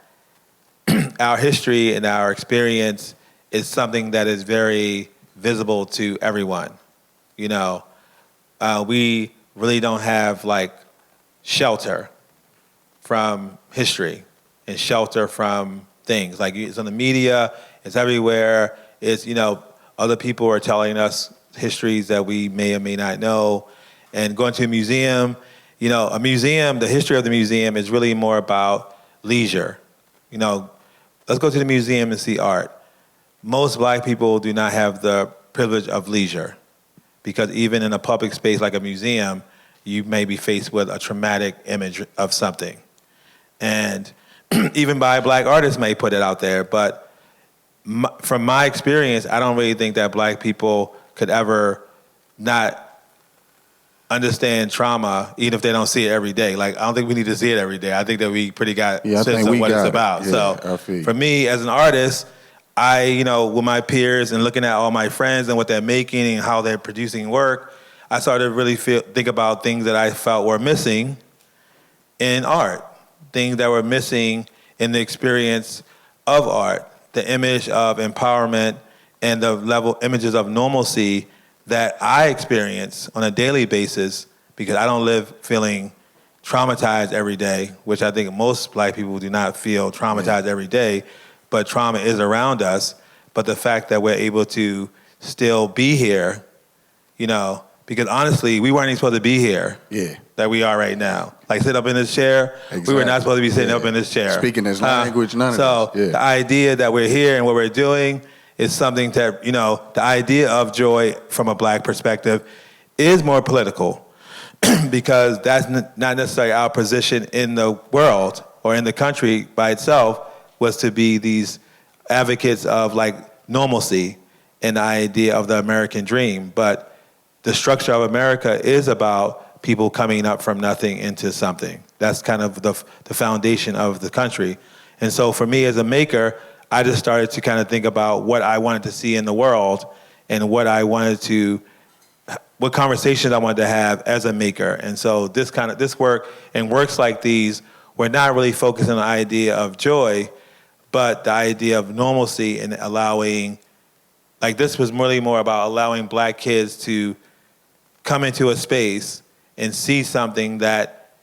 our history and our experience is something that is very visible to everyone. We really don't have like shelter from history and shelter from things. Like it's on the media, it's everywhere. It's, other people are telling us histories that we may or may not know. And going to a museum, the history of the museum is really more about leisure. Let's go to the museum and see art. Most black people do not have the privilege of leisure, because even in a public space like a museum, you may be faced with a traumatic image of something. And even by black artists may put it out there, but from my experience, I don't really think that black people could ever not understand trauma, even if they don't see it every day. Like, I don't think we need to see it every day. I think that we pretty got sense of what it's about. Yeah, so for me, as an artist, I, with my peers and looking at all my friends and what they're making and how they're producing work, I started to really think about things that I felt were missing in art, things that were missing in the experience of art, the image of empowerment and the images of normalcy that I experience on a daily basis, because I don't live feeling traumatized every day, which I think most black people do not feel traumatized every day, but trauma is around us. But the fact that we're able to still be here, because honestly, we weren't even supposed to be here. Yeah. That we are right now. Like sit up in this chair, We were not supposed to be sitting up in this chair. Speaking this language, none of this. So the idea that we're here and what we're doing is something that, the idea of joy from a black perspective is more political because that's not necessarily our position in the world or in the country by itself, was to be these advocates of like normalcy and the idea of the American dream. But the structure of America is about people coming up from nothing into something. That's kind of the foundation of the country. And so for me as a maker, I just started to kind of think about what I wanted to see in the world and what conversations I wanted to have as a maker. And so this work and works like these, we're not really focusing on the idea of joy, but the idea of normalcy and allowing, like this was really more about allowing black kids to come into a space and see something that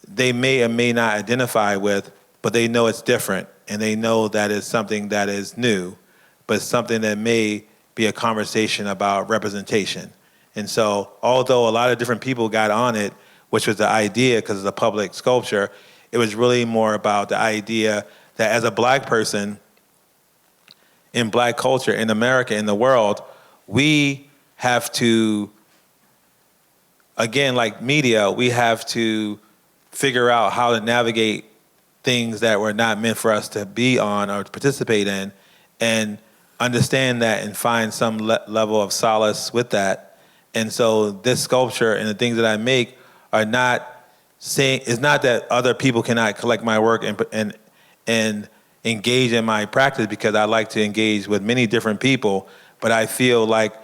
they may or may not identify with, but they know it's different. And they know that it's something that is new, but something that may be a conversation about representation. And so, although a lot of different people got on it, which was the idea because it's a public sculpture, it was really more about the idea that as a black person in black culture, in America, in the world, we have to, again, like media, we have to figure out how to navigate things that were not meant for us to be on or to participate in, and understand that and find some level of solace with that. And so this sculpture and the things that I make are not saying, it's not that other people cannot collect my work and engage in my practice, because I like to engage with many different people, but I feel like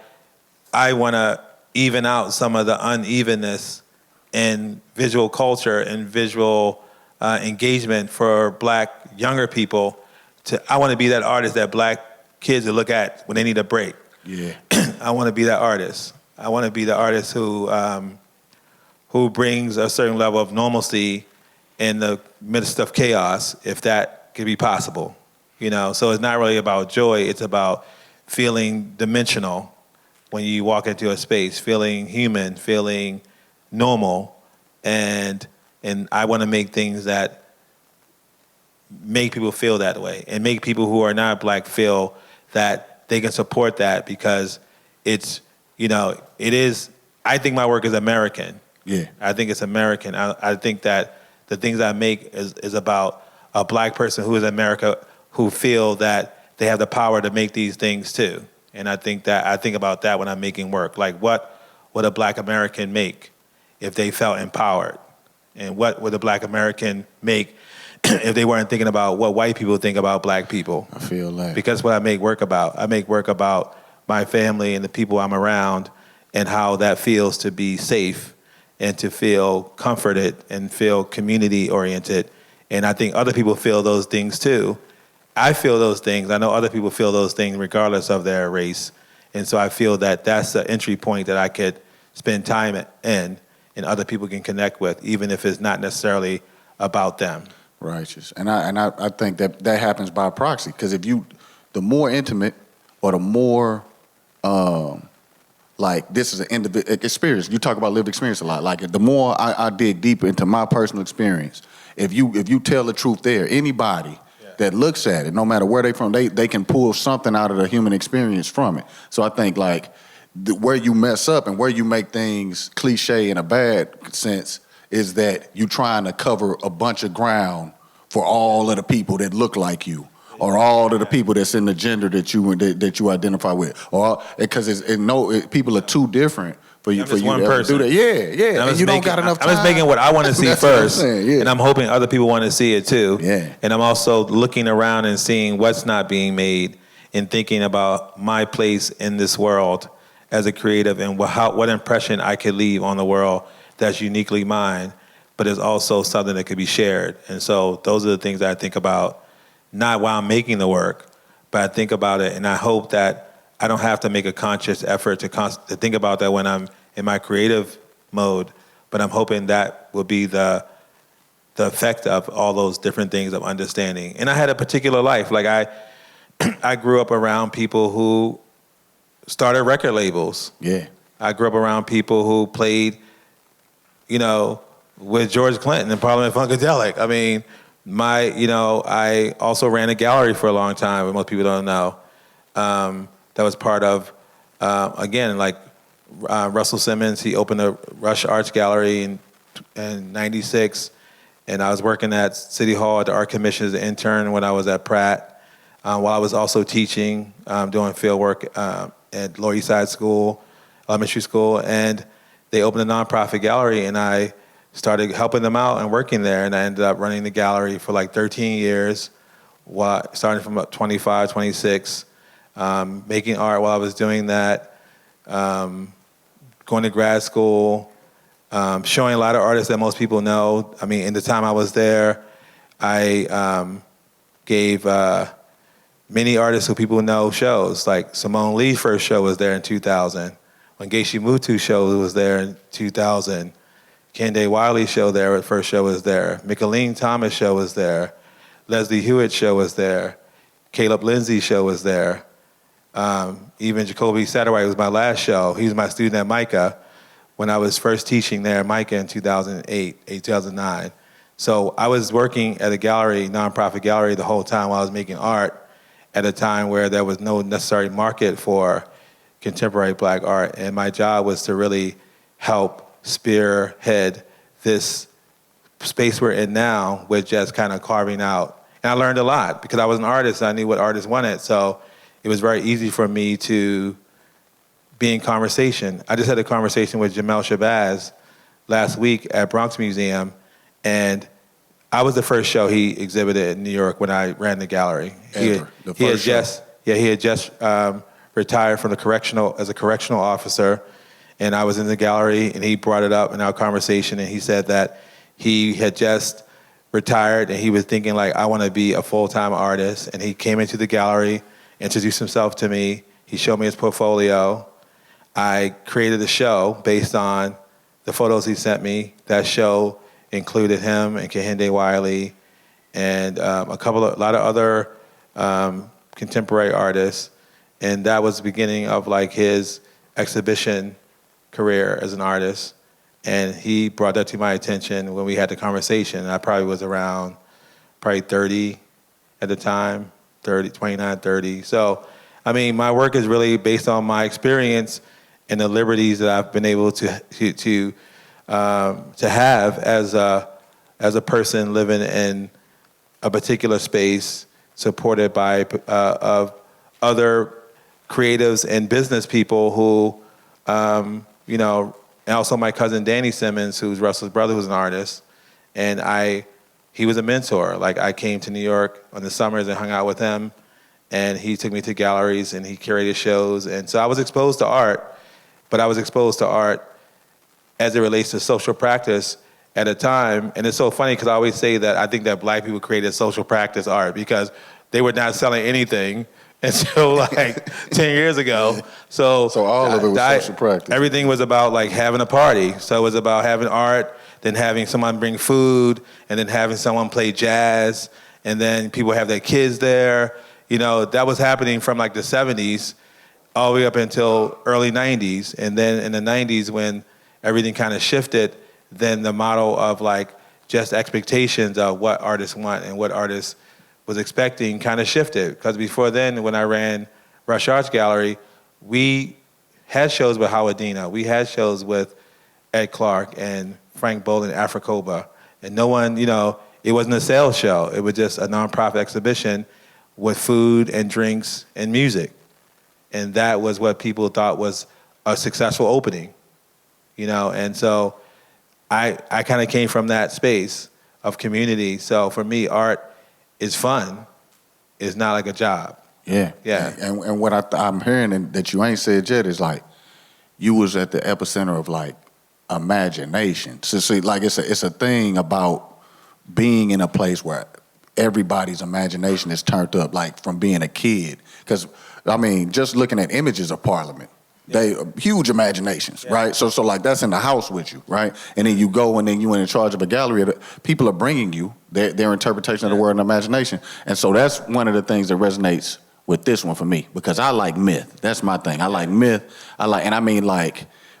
I want to even out some of the unevenness in visual culture and visual engagement for black younger people. I want to be that artist that black kids will look at when they need a break. Yeah. I want to be that artist. I want to be the artist who brings a certain level of normalcy in the midst of chaos, if that could be possible. You know, so it's not really about joy, it's about feeling dimensional when you walk into a space, feeling human, feeling normal, and I want to make things that make people feel that way, and make people who are not black feel that they can support that, because it's, you know, it is, I think my work is American. Yeah. I think it's American. I think that the things I make is about a black person who is America, who feel that they have the power to make these things too. And I think about that when I'm making work. Like, what would a black American make if they felt empowered? And what would a black American make if they weren't thinking about what white people think about black people? I feel that. Because what I make work about. I make work about my family and the people I'm around, and how that feels to be safe and to feel comforted and feel community oriented. And I think other people feel those things too. I feel those things. I know other people feel those things regardless of their race. And so I feel that that's the entry point that I could spend time in, and other people can connect with, even if it's not necessarily about them. Righteous. And I think that happens by proxy, because if you, the more intimate or the more, like, this is an individual experience. You talk about lived experience a lot. Like, the more I dig deeper into my personal experience, if you tell the truth there, anybody that looks at it, no matter where they from, they can pull something out of the human experience from it. So I think, like, where you mess up and where you make things cliche in a bad sense is that you trying to cover a bunch of ground for all of the people that look like you, or all of the people that's in the gender that you identify with, or because people are too different for you. For you one person. Do that. Yeah. And you don't got enough time. I'm just making what I want to see That's first, what I'm saying, yeah. And I'm hoping other people want to see it too. Yeah. And I'm also looking around and seeing what's not being made, and thinking about my place in this world as a creative, and what impression I could leave on the world that's uniquely mine, but is also something that could be shared. And so those are the things that I think about, not while I'm making the work, but I think about it, and I hope that I don't have to make a conscious effort to think about that when I'm in my creative mode, but I'm hoping that will be the effect of all those different things of understanding. And I had a particular life. Like, I grew up around people who started record labels. Yeah. I grew up around people who played, with George Clinton and Parliament Funkadelic. I mean, I also ran a gallery for a long time, but most people don't know. That was part of, Russell Simmons. He opened a Rush Arts Gallery in '96, and I was working at City Hall at the Art Commission as an intern when I was at Pratt, while I was also teaching, doing field work at Lower East Side School, elementary school, and they opened a nonprofit gallery, and I started helping them out and working there, and I ended up running the gallery for like 13 years, starting from about 25, 26, making art while I was doing that, going to grad school, showing a lot of artists that most people know. I mean, in the time I was there, I gave many artists who people know shows. Like Simone Lee's first show was there in 2000. When Geisha Mutu's show was there in 2000. Kende Wiley's first show was there. Micheline Thomas' show was there. Leslie Hewitt's show was there. Caleb Lindsay's show was there. Even Jacoby Satterwhite was my last show. He was my student at Micah when I was first teaching there at Micah in 2009. So I was working at a gallery, nonprofit gallery, the whole time while I was making art at a time where there was no necessary market for contemporary black art. And my job was to really help spearhead this space we're in now with just kind of carving out. And I learned a lot because I was an artist. I knew what artists wanted. So it was very easy for me to be in conversation. I just had a conversation with Jamel Shabazz last week at Bronx Museum, and I was the first show he exhibited in New York when I ran the gallery. He had just retired from as a correctional officer, and I was in the gallery, and he brought it up in our conversation, and he said that he had just retired, and he was thinking like, I want to be a full-time artist, and he came into the gallery, introduced himself to me, he showed me his portfolio. I created a show based on the photos he sent me. That show included him and Kehinde Wiley and a lot of other contemporary artists, and that was the beginning of like his exhibition career as an artist. And he brought that to my attention when we had the conversation. I probably was around 30 at the time, 29, 30. So, I mean, my work is really based on my experience and the liberties that I've been able to have as a person living in a particular space, supported by of other creatives and business people who, and also my cousin Danny Simmons, who's Russell's brother, who's an artist, and he was a mentor. Like, I came to New York in the summers and hung out with him, and he took me to galleries and he curated shows, and so I was exposed to art, but I was exposed to art as it relates to social practice at a time. And it's so funny because I always say that I think that black people created social practice art because they were not selling anything until like 10 years ago. So all of it was social practice. Everything was about like having a party. So it was about having art, then having someone bring food, and then having someone play jazz, and then people have their kids there. That was happening from like the 70s all the way up until early 90s. And then in the 90s, when everything kind of shifted, then the model of like just expectations of what artists want and what artists was expecting kind of shifted. Because before then, when I ran Rush Arts Gallery, we had shows with Howard Dina. We had shows with Ed Clark and Frank Boland, Africoba. And no one, it wasn't a sales show. It was just a nonprofit exhibition with food and drinks and music. And that was what people thought was a successful opening, And so I kind of came from that space of community. So for me, art is fun. It's not like a job. Yeah. And what I'm hearing and that you ain't said yet is like, you was at the epicenter of like imagination. So see, like it's a thing about being in a place where everybody's imagination is turned up, like from being a kid. Because I mean, just looking at images of Parliament, they huge imaginations, right? So like that's in the house with you, right? And then you go and then you in charge of a gallery. People are bringing you their interpretation of the word and imagination. And so that's one of the things that resonates with this one for me, because I like myth. That's my thing. I like myth.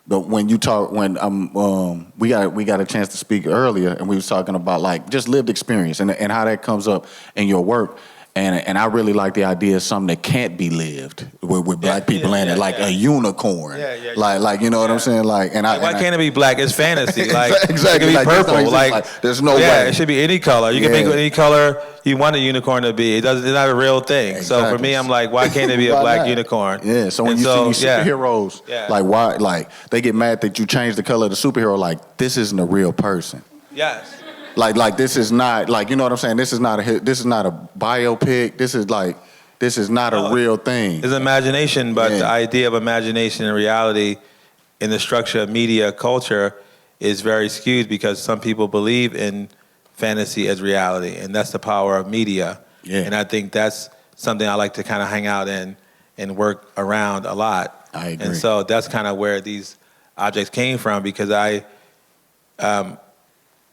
But when you talk, we got a chance to speak earlier, and we was talking about like just lived experience and how that comes up in your work. And I really like the idea of something that can't be lived with black people in it, like a unicorn. Like you know what I'm saying? Like, why can't it be black? It's fantasy. Like, exactly. It can be purple. Like there's no way. Yeah, it should be any color. You can make it any color you want a unicorn to be. It's not a real thing. Exactly. So for me, I'm like, why can't it be a black unicorn? Yeah. So when you see superheroes, like why? Like they get mad that you change the color of the superhero. Like this isn't a real person. Yes. Like this is not, like, you know what I'm saying? This is not a biopic. This is not a real thing. It's imagination, but the idea of imagination and reality in the structure of media culture is very skewed because some people believe in fantasy as reality, and that's the power of media. Yeah. And I think that's something I like to kind of hang out in and work around a lot. I agree. And so that's kind of where these objects came from, because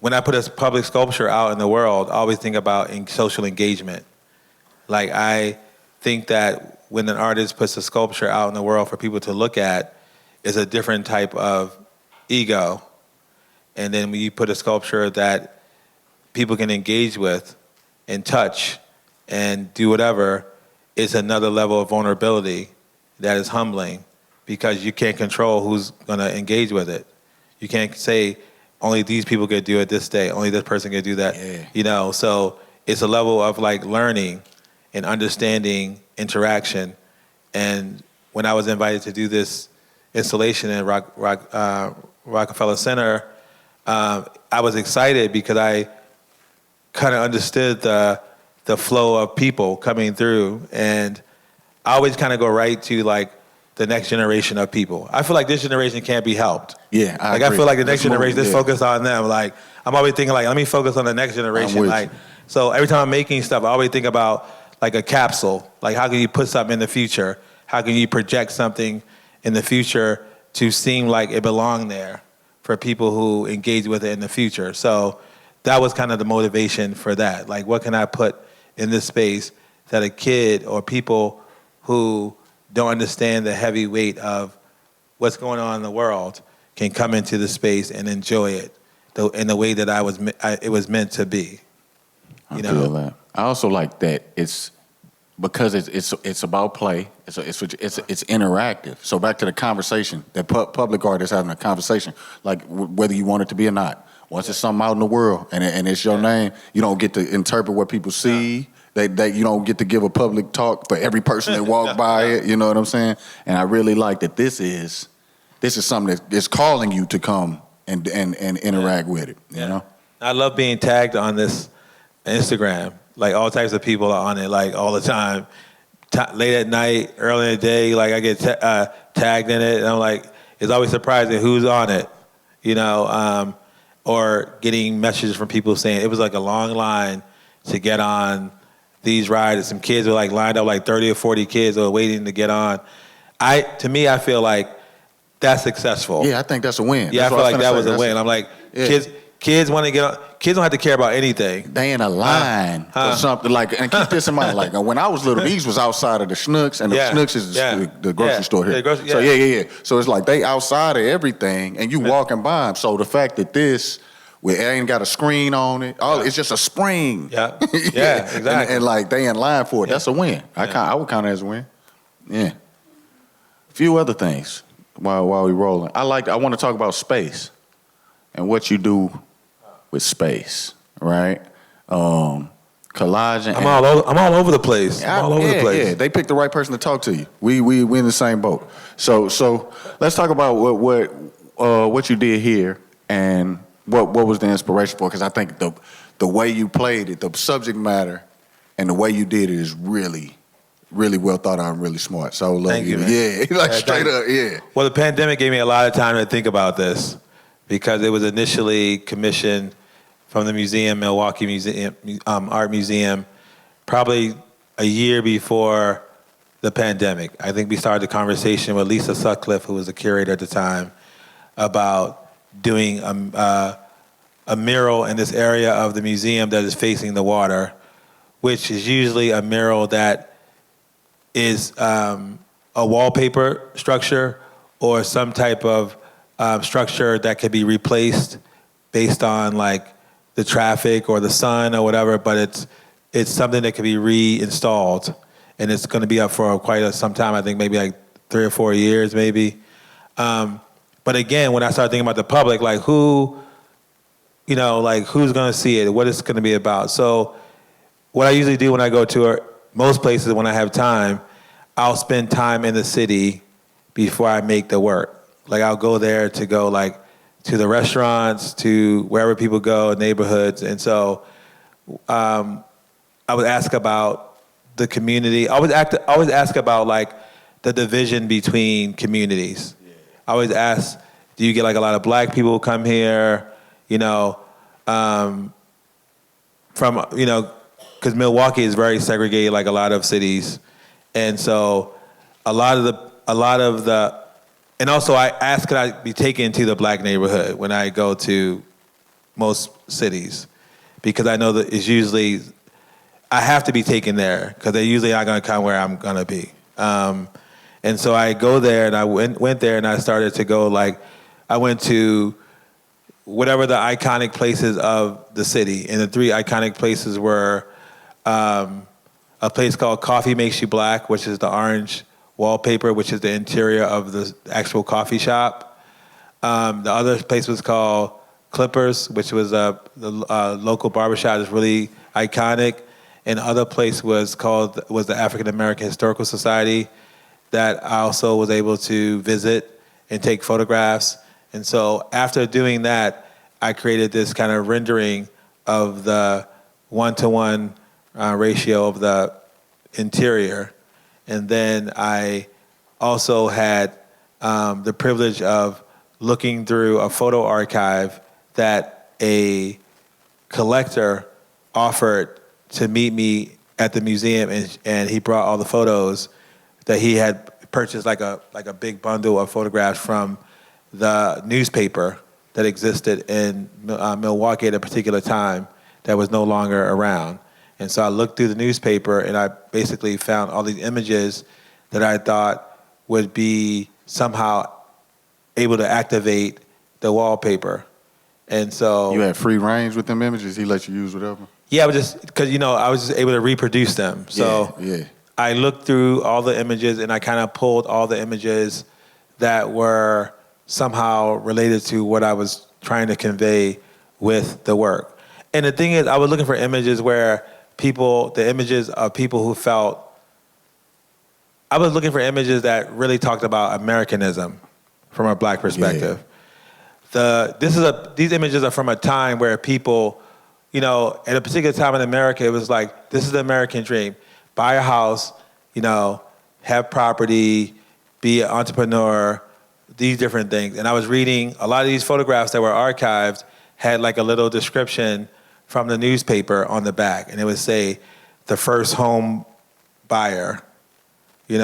when I put a public sculpture out in the world, I always think about social engagement. Like, I think that when an artist puts a sculpture out in the world for people to look at, is a different type of ego. And then when you put a sculpture that people can engage with and touch and do whatever, it's another level of vulnerability that is humbling, because you can't control who's going to engage with it. You can't say only these people could do it this day, only this person could do that. Yeah. You know, so it's a level of like learning and understanding interaction. And when I was invited to do this installation in Rockefeller Center, I was excited because I kind of understood the flow of people coming through, and I always kind of go right to like the next generation of people. I feel like this generation can't be helped. Yeah, I like agree. I feel like the next Let's generation, move, let's focus on them. Like I'm always thinking like, let me focus on the next generation. I'm with Like you. so every time I'm making stuff, I always think about like a capsule. Like how can you put something in the future? How can you project something in the future to seem like it belonged there for people who engage with it in the future? So that was kind of the motivation for that. Like what can I put in this space that a kid or people who don't understand the heavy weight of what's going on in the world can come into the space and enjoy it in the way that it was meant to be. I feel that. I also like that it's because it's about play. It's interactive. So back to the conversation, that public art is having a conversation, like whether you want it to be or not. Once it's something out in the world and it's your name, you don't get to interpret what people see. That you don't get to give a public talk for every person that walk by it. You know what I'm saying? And I really like that this is something that's calling you to come and interact with it. You know? I love being tagged on this Instagram. Like all types of people are on it, like all the time. Late at night, early in the day, like I get tagged in it, and I'm like, it's always surprising who's on it, you know, or getting messages from people saying it was like a long line to get on these rides. Some kids were like lined up, like 30 or 40 kids were waiting to get on. To me, I feel like that's successful. Yeah, I think that's a win. Yeah, That's I feel like that was a win. I'm like, yeah. Kids want to get on. Kids don't have to care about anything. They in a line or something like, and keep this in mind. Like when I was little, these was outside of the Schnucks, and the Schnucks is the grocery store here. So yeah. So it's like they outside of everything, and you walking by them. So the fact that this, where it ain't got a screen on it, it's just a spring. Yeah, exactly. and like they in line for it. That's a win. I would count it as a win. Yeah. A few other things while we rolling. I want to talk about space and what you do with space, right? Collaging. I'm all over the place. I'm all over the place. Yeah, they picked the right person to talk to you. We in the same boat. So let's talk about what you did here and what was the inspiration for? Because I think the way you played it, the subject matter, and the way you did it is really, really well thought out and really smart. So look, thank you, man. Yeah, like straight up, yeah. Well, the pandemic gave me a lot of time to think about this because it was initially commissioned from the museum, Milwaukee Museum, Art Museum, probably a year before the pandemic. I think we started the conversation with Lisa Sutcliffe, who was the curator at the time, about doing a mural in this area of the museum that is facing the water, which is usually a mural that is a wallpaper structure or some type of structure that could be replaced based on like the traffic or the sun or whatever, but it's something that can be reinstalled, and it's going to be up for quite some time. I think maybe like 3 or 4 years, maybe. But again, when I started thinking about the public, like who's going to see it? What it's going to be about? So, what I usually do when I go to most places when I have time, I'll spend time in the city before I make the work. Like I'll go there to go like to the restaurants, to wherever people go, neighborhoods. And so I would ask about the community. I always ask about like the division between communities. Yeah. I always ask, do you get like a lot of black people who come here, because Milwaukee is very segregated like a lot of cities. And so a lot of the and also I ask, could I be taken to the black neighborhood when I go to most cities? Because I know that it's usually, I have to be taken there because they're usually not going to come where I'm going to be. And so I go there, and I went there, and I started to go, like, I went to whatever the iconic places of the city. And the 3 iconic places were a place called Coffee Makes You Black, which is the orange wallpaper, which is the interior of the actual coffee shop. The other place was called Clippers, which was the local barbershop that's really iconic. And the other place was the African American Historical Society that I also was able to visit and take photographs. And so after doing that, I created this kind of rendering of the 1-to-1 ratio of the interior. And then I also had the privilege of looking through a photo archive that a collector offered to meet me at the museum, and he brought all the photos that he had purchased, like a big bundle of photographs from the newspaper that existed in Milwaukee at a particular time that was no longer around. And so I looked through the newspaper, and I basically found all these images that I thought would be somehow able to activate the wallpaper. And so You had free range with them images? He let you use whatever? yeah, because I was just able to reproduce them. So yeah. I looked through all the images, and I kind of pulled all the images that were somehow related to what I was trying to convey with the work. And the thing is, I was looking for images where the images of people who felt, I was looking for images that really talked about Americanism from a black perspective. These images are from a time where people, at a particular time in America, it was like, this is the American dream. Buy a house, have property, be an entrepreneur, these different things. And I was reading a lot of these photographs that were archived had like a little description from the newspaper on the back. And it would say, the first home buyer, they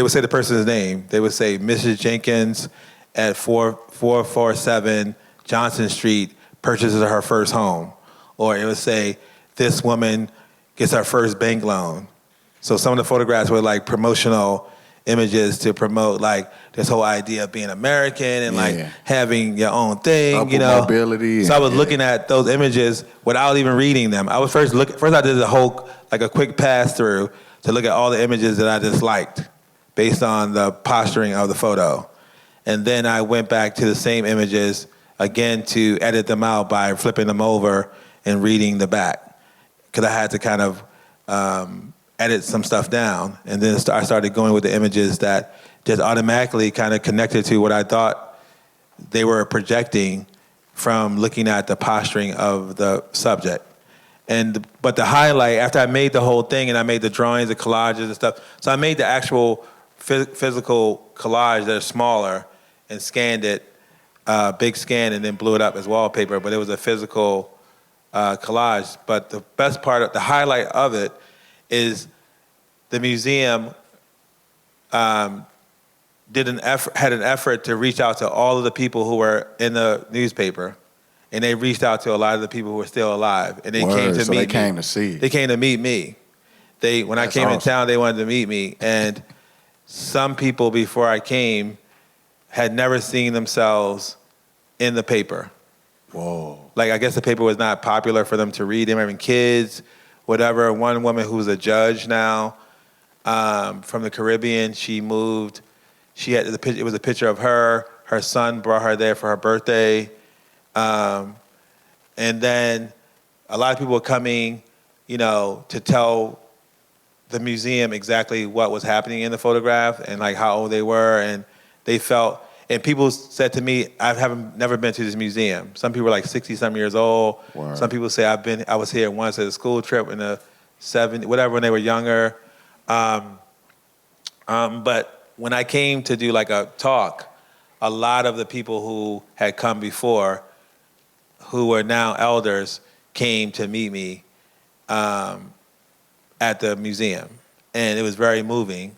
would say the person's name. They would say, Mrs. Jenkins at 447 Johnson Street purchases her first home. Or it would say, this woman gets her first bank loan. So some of the photographs were like promotional images to promote like this whole idea of being American and like having your own thing, Upward mobility. So I was looking at those images without even reading them. I was first I did a quick pass through to look at all the images that I disliked based on the posturing of the photo. And then I went back to the same images again to edit them out by flipping them over and reading the back. Because I had to kind of edit some stuff down. And then I started going with the images that just automatically kind of connected to what I thought they were projecting from looking at the posturing of the subject. But the highlight, after I made the whole thing and I made the drawings, the collages and stuff, so I made the actual physical collage that are smaller and scanned it, big scan, and then blew it up as wallpaper, but it was a physical collage. But the best part, the highlight of it is the museum had an effort to reach out to all of the people who were in the newspaper, and they reached out to a lot of the people who were still alive, and they came to meet me. They came to see. They came to meet me. When I came in town, they wanted to meet me, and some people before I came had never seen themselves in the paper. Whoa. Like, I guess the paper was not popular for them to read. They were having kids, whatever. One woman who's a judge now from the Caribbean, she moved. It was a picture of her. Her son brought her there for her birthday. And then a lot of people were coming, to tell the museum exactly what was happening in the photograph and like how old they were. And they felt, and people said to me, never been to this museum. Some people were like 60-some years old. Wow. Some people say I was here once at a school trip in the 70s, whatever, when they were younger. But when I came to do like a talk, a lot of the people who had come before, who were now elders, came to meet me at the museum. And it was very moving.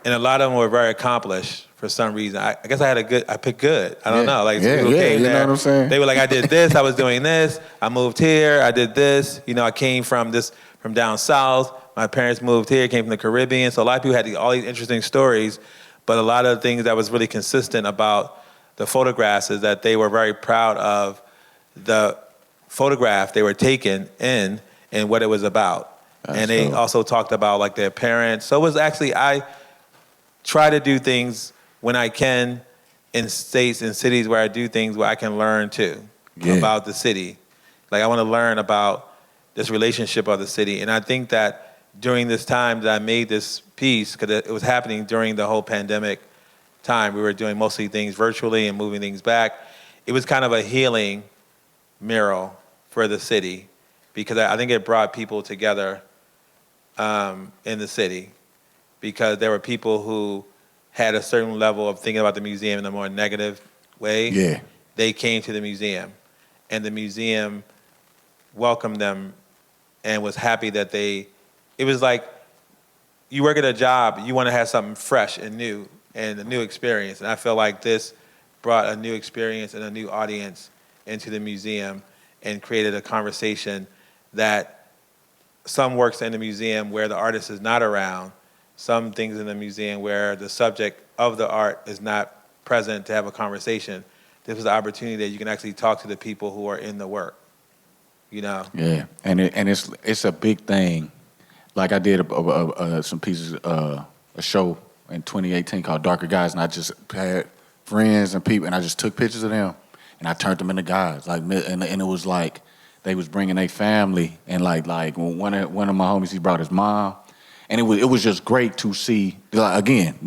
And a lot of them were very accomplished for some reason. I guess I picked good. I don't know. Like, Yeah, people yeah, came you know there, what I'm saying? they were like, I did this, I was doing this, I moved here, I did this. You know, I came from down south. My parents moved here, came from the Caribbean. So a lot of people had all these interesting stories, but a lot of the things that was really consistent about the photographs is that they were very proud of the photograph they were taken in and what it was about. And they also talked about like their parents. So it was actually, I try to do things when I can in states and cities where I do things where I can learn too about the city. Like I want to learn about this relationship of the city. And I think that during this time that I made this piece, because it was happening during the whole pandemic time, we were doing mostly things virtually and moving things back. It was kind of a healing mural for the city because I think it brought people together in the city because there were people who had a certain level of thinking about the museum in a more negative way. Yeah. They came to the museum and the museum welcomed them and was happy that it was like you work at a job, you want to have something fresh and new and a new experience. And I feel like this brought a new experience and a new audience into the museum and created a conversation that some works in the museum where the artist is not around, some things in the museum where the subject of the art is not present to have a conversation. This was an opportunity that you can actually talk to the people who are in the work. You know? Yeah, and it's a big thing. Like I did some pieces, a show in 2018 called Darker Guys, and I just had friends and people, and I just took pictures of them, and I turned them into guys. Like, and it was like they was bringing their family, and like one of my homies, he brought his mom, and it was just great to see. Like, again,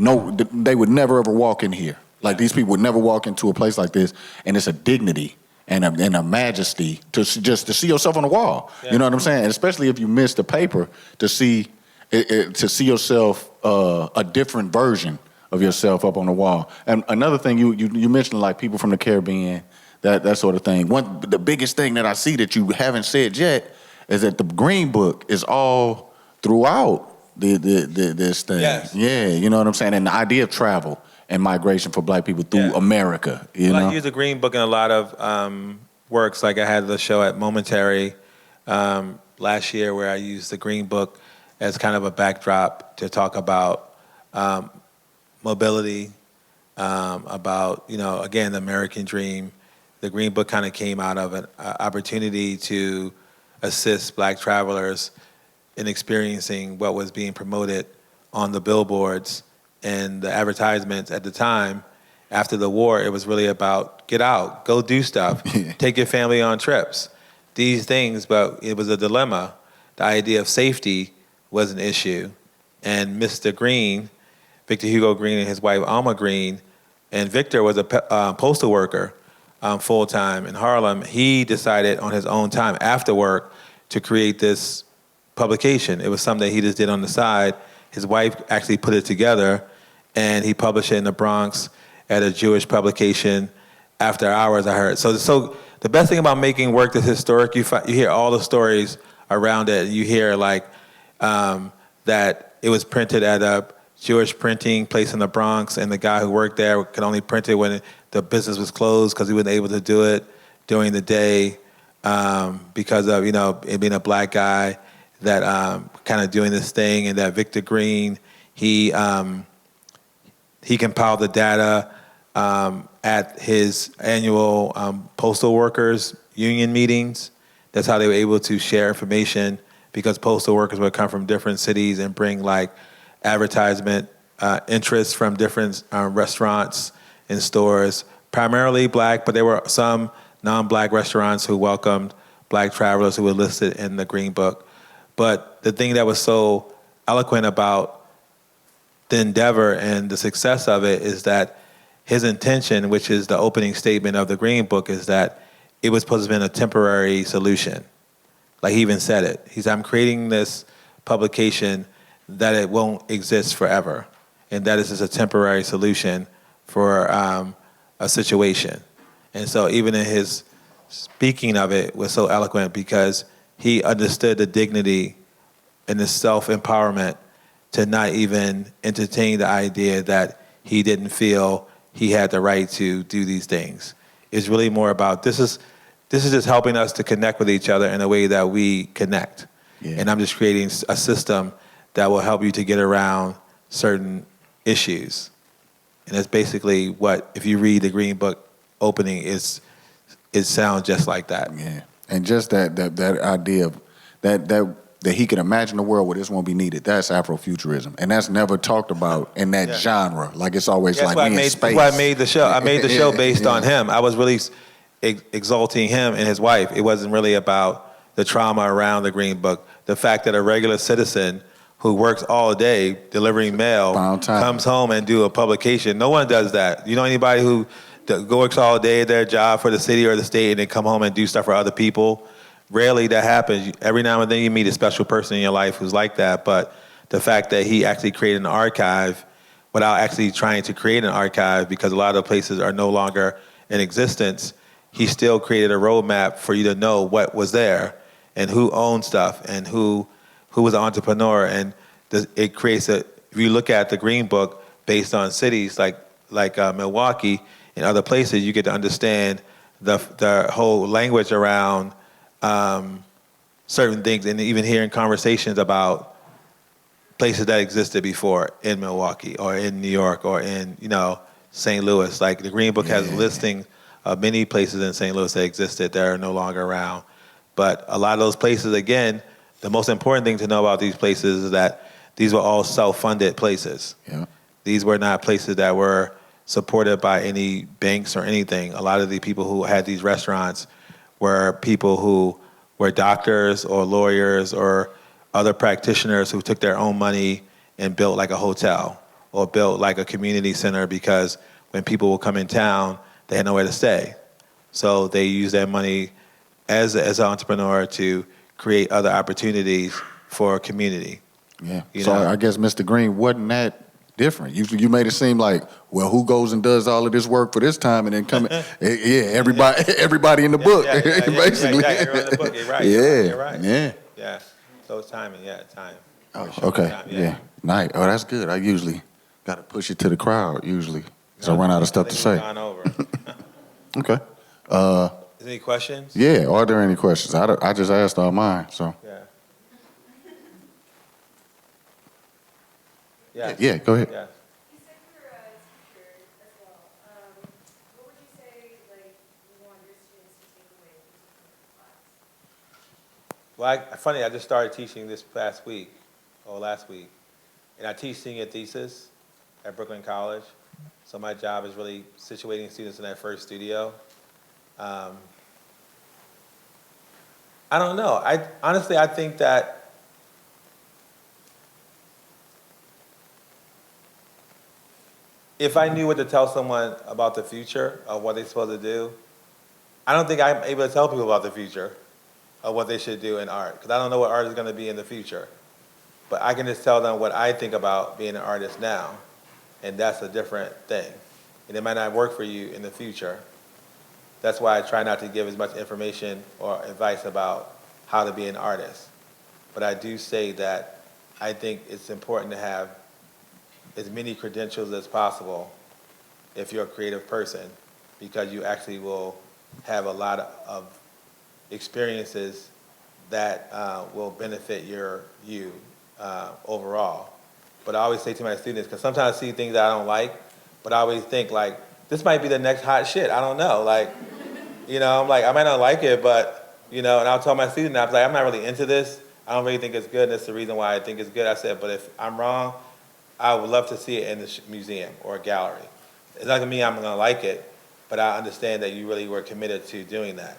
they would never ever walk in here. Like these people would never walk into a place like this, and it's a dignity and a majesty to see yourself on the wall. Yeah. You know what I'm saying? And especially if you miss the paper, to see yourself a different version of yourself up on the wall. And another thing you mentioned, like people from the Caribbean, that sort of thing. The biggest thing that I see that you haven't said yet is that the Green Book is all throughout this thing. Yes. Yeah, you know what I'm saying? And the idea of travel and migration for black people through America. You know? I use the Green Book in a lot of works. Like I had the show at Momentary last year where I used the Green Book as kind of a backdrop to talk about mobility, about, again, the American dream. The Green Book kind of came out of an opportunity to assist black travelers in experiencing what was being promoted on the billboards and the advertisements at the time. After the war, it was really about get out, go do stuff, take your family on trips, these things, but it was a dilemma. The idea of safety was an issue. And Mr. Green, Victor Hugo Green and his wife Alma Green, and Victor was a postal worker full-time in Harlem. He decided on his own time after work to create this publication. It was something that he just did on the side. His wife actually put it together, and he published it in the Bronx at a Jewish publication after hours, I heard. So the best thing about making work that's historic, you hear all the stories around it. You hear like that it was printed at a Jewish printing place in the Bronx, and the guy who worked there could only print it when the business was closed because he wasn't able to do it during the day because of, it being a black guy that kind of doing this thing, and that Victor Green, he compiled the data at his annual postal workers union meetings. That's how they were able to share information, because postal workers would come from different cities and bring like advertisement interests from different restaurants and stores, primarily black, but there were some non-black restaurants who welcomed black travelers who were listed in the Green Book. But the thing that was so eloquent about the endeavor and the success of it is that his intention, which is the opening statement of the Green Book, is that it was supposed to have been a temporary solution. Like he even said it. He said, I'm creating this publication that it won't exist forever, and that is just a temporary solution for a situation. And so even in his speaking of it was so eloquent because he understood the dignity and the self-empowerment to not even entertain the idea that he didn't feel he had the right to do these things. It's really more about this is just helping us to connect with each other in a way that we connect. Yeah. And I'm just creating a system that will help you to get around certain issues. And that's basically what, if you read the Green Book opening, it sounds just like that. Yeah, and just that idea of that he can imagine a world where this won't be needed. That's Afrofuturism, and that's never talked about in that genre. Like it's always That's like why we in space. That's why I made the show. I made the show based on him. I was really exalting him and his wife. It wasn't really about the trauma around the Green Book. The fact that a regular citizen who works all day delivering mail comes home and do a publication. No one does that. You know anybody who works all day at their job for the city or the state and then come home and do stuff for other people? Rarely that happens. Every now and then you meet a special person in your life who's like that, but the fact that he actually created an archive without actually trying to create an archive, because a lot of places are no longer in existence, he still created a roadmap for you to know what was there and who owned stuff and who was an entrepreneur. And it creates if you look at the Green Book based on cities like Milwaukee and other places, you get to understand the whole language around certain things, and even hearing conversations about places that existed before in Milwaukee or in New York or in St. Louis. Like the Green Book has a listing of many places in St. Louis that existed that are no longer around. But a lot of those places, again, the most important thing to know about these places is that these were all self-funded places. Yeah. These were not places that were supported by any banks or anything. A lot of the people who had these restaurants were people who were doctors or lawyers or other practitioners who took their own money and built like a hotel or built like a community center, because when people would come in town, they had nowhere to stay. So they used their money as an entrepreneur to create other opportunities for a community. Yeah. So I guess Mr. Green wasn't that different. You made it seem like, well, who goes and does all of this work for this time and then come in? everybody in the book, basically. Yeah, exactly. You're in the book. You're right. You're right. Yeah. So it's timing. Yeah, time. Oh, okay. Time, yeah. Nice. Oh, that's good. I usually got to push it to the crowd usually, so I run out of stuff to say. Gone over. Okay. Is any questions? Yeah. Are there any questions? I just asked all mine. So. Yeah. Go ahead. Yeah. You said you're a teacher as well. What would you say, you want your students to take away from this class? Well, funny, I just started teaching this last week, and I teach senior thesis at Brooklyn College. So my job is really situating students in that first studio. I don't know. Honestly, I think that if I knew what to tell someone about the future of what they're supposed to do, I don't think I'm able to tell people about the future of what they should do in art, because I don't know what art is going to be in the future. But I can just tell them what I think about being an artist now, and that's a different thing. And it might not work for you in the future. That's why I try not to give as much information or advice about how to be an artist. But I do say that I think it's important to have as many credentials as possible if you're a creative person, because you actually will have a lot of experiences that will benefit you overall. But I always say to my students, because sometimes I see things that I don't like, but I always think this might be the next hot shit. I don't know. I'm I might not like it, but, and I'll tell my students, I'm not really into this. I don't really think it's good. That's the reason why I think it's good. I said, but if I'm wrong, I would love to see it in the museum or a gallery. It doesn't mean I'm going to like it, but I understand that you really were committed to doing that.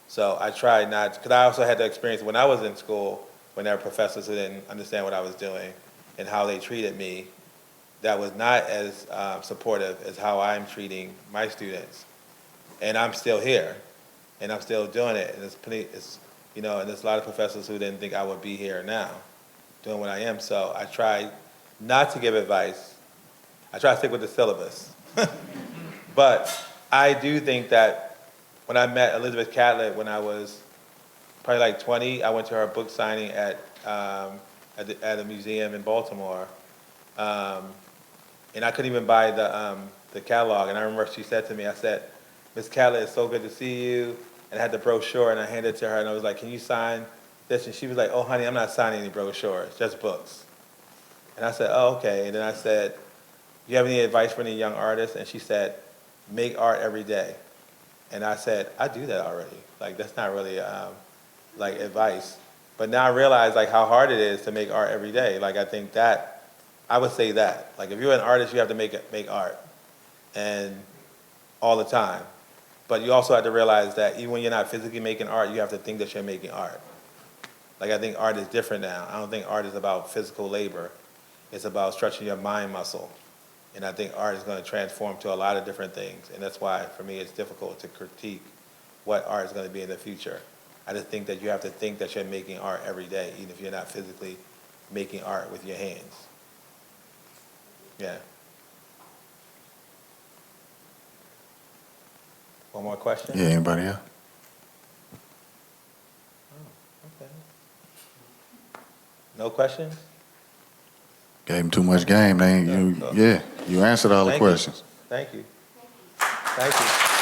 So I tried not, because I also had the experience when I was in school, when there were professors who didn't understand what I was doing and how they treated me, that was not as supportive as how I'm treating my students. And I'm still here, and I'm still doing it. And and there's a lot of professors who didn't think I would be here now, doing what I am. So I try not to give advice. I try to stick with the syllabus. But I do think that when I met Elizabeth Catlett when I was probably 20, I went to her book signing at a museum in Baltimore. and I couldn't even buy the catalog. And I remember she said to me, I said, "Miss Calla, it's so good to see you." And I had the brochure, and I handed it to her, and I was like, "Can you sign this?" And she was like, "Oh, honey, I'm not signing any brochures, just books." And I said, "Oh, okay." And then I said, "Do you have any advice for any young artists?" And she said, "Make art every day." And I said, "I do that already. Like, that's not really like advice." But now I realize like how hard it is to make art every day. Like, I think that I would say that. Like, if you're an artist, you have to make art, and all the time. But you also have to realize that even when you're not physically making art, you have to think that you're making art. Like, I think art is different now. I don't think art is about physical labor. It's about stretching your mind muscle. And I think art is going to transform to a lot of different things. And that's why, for me, it's difficult to critique what art is going to be in the future. I just think that you have to think that you're making art every day, even if you're not physically making art with your hands. Yeah. One more question? Yeah, anybody else? Okay. No questions? Gave him too much game. They ain't, you answered all the Thank you. questions. Thank you. Thank you.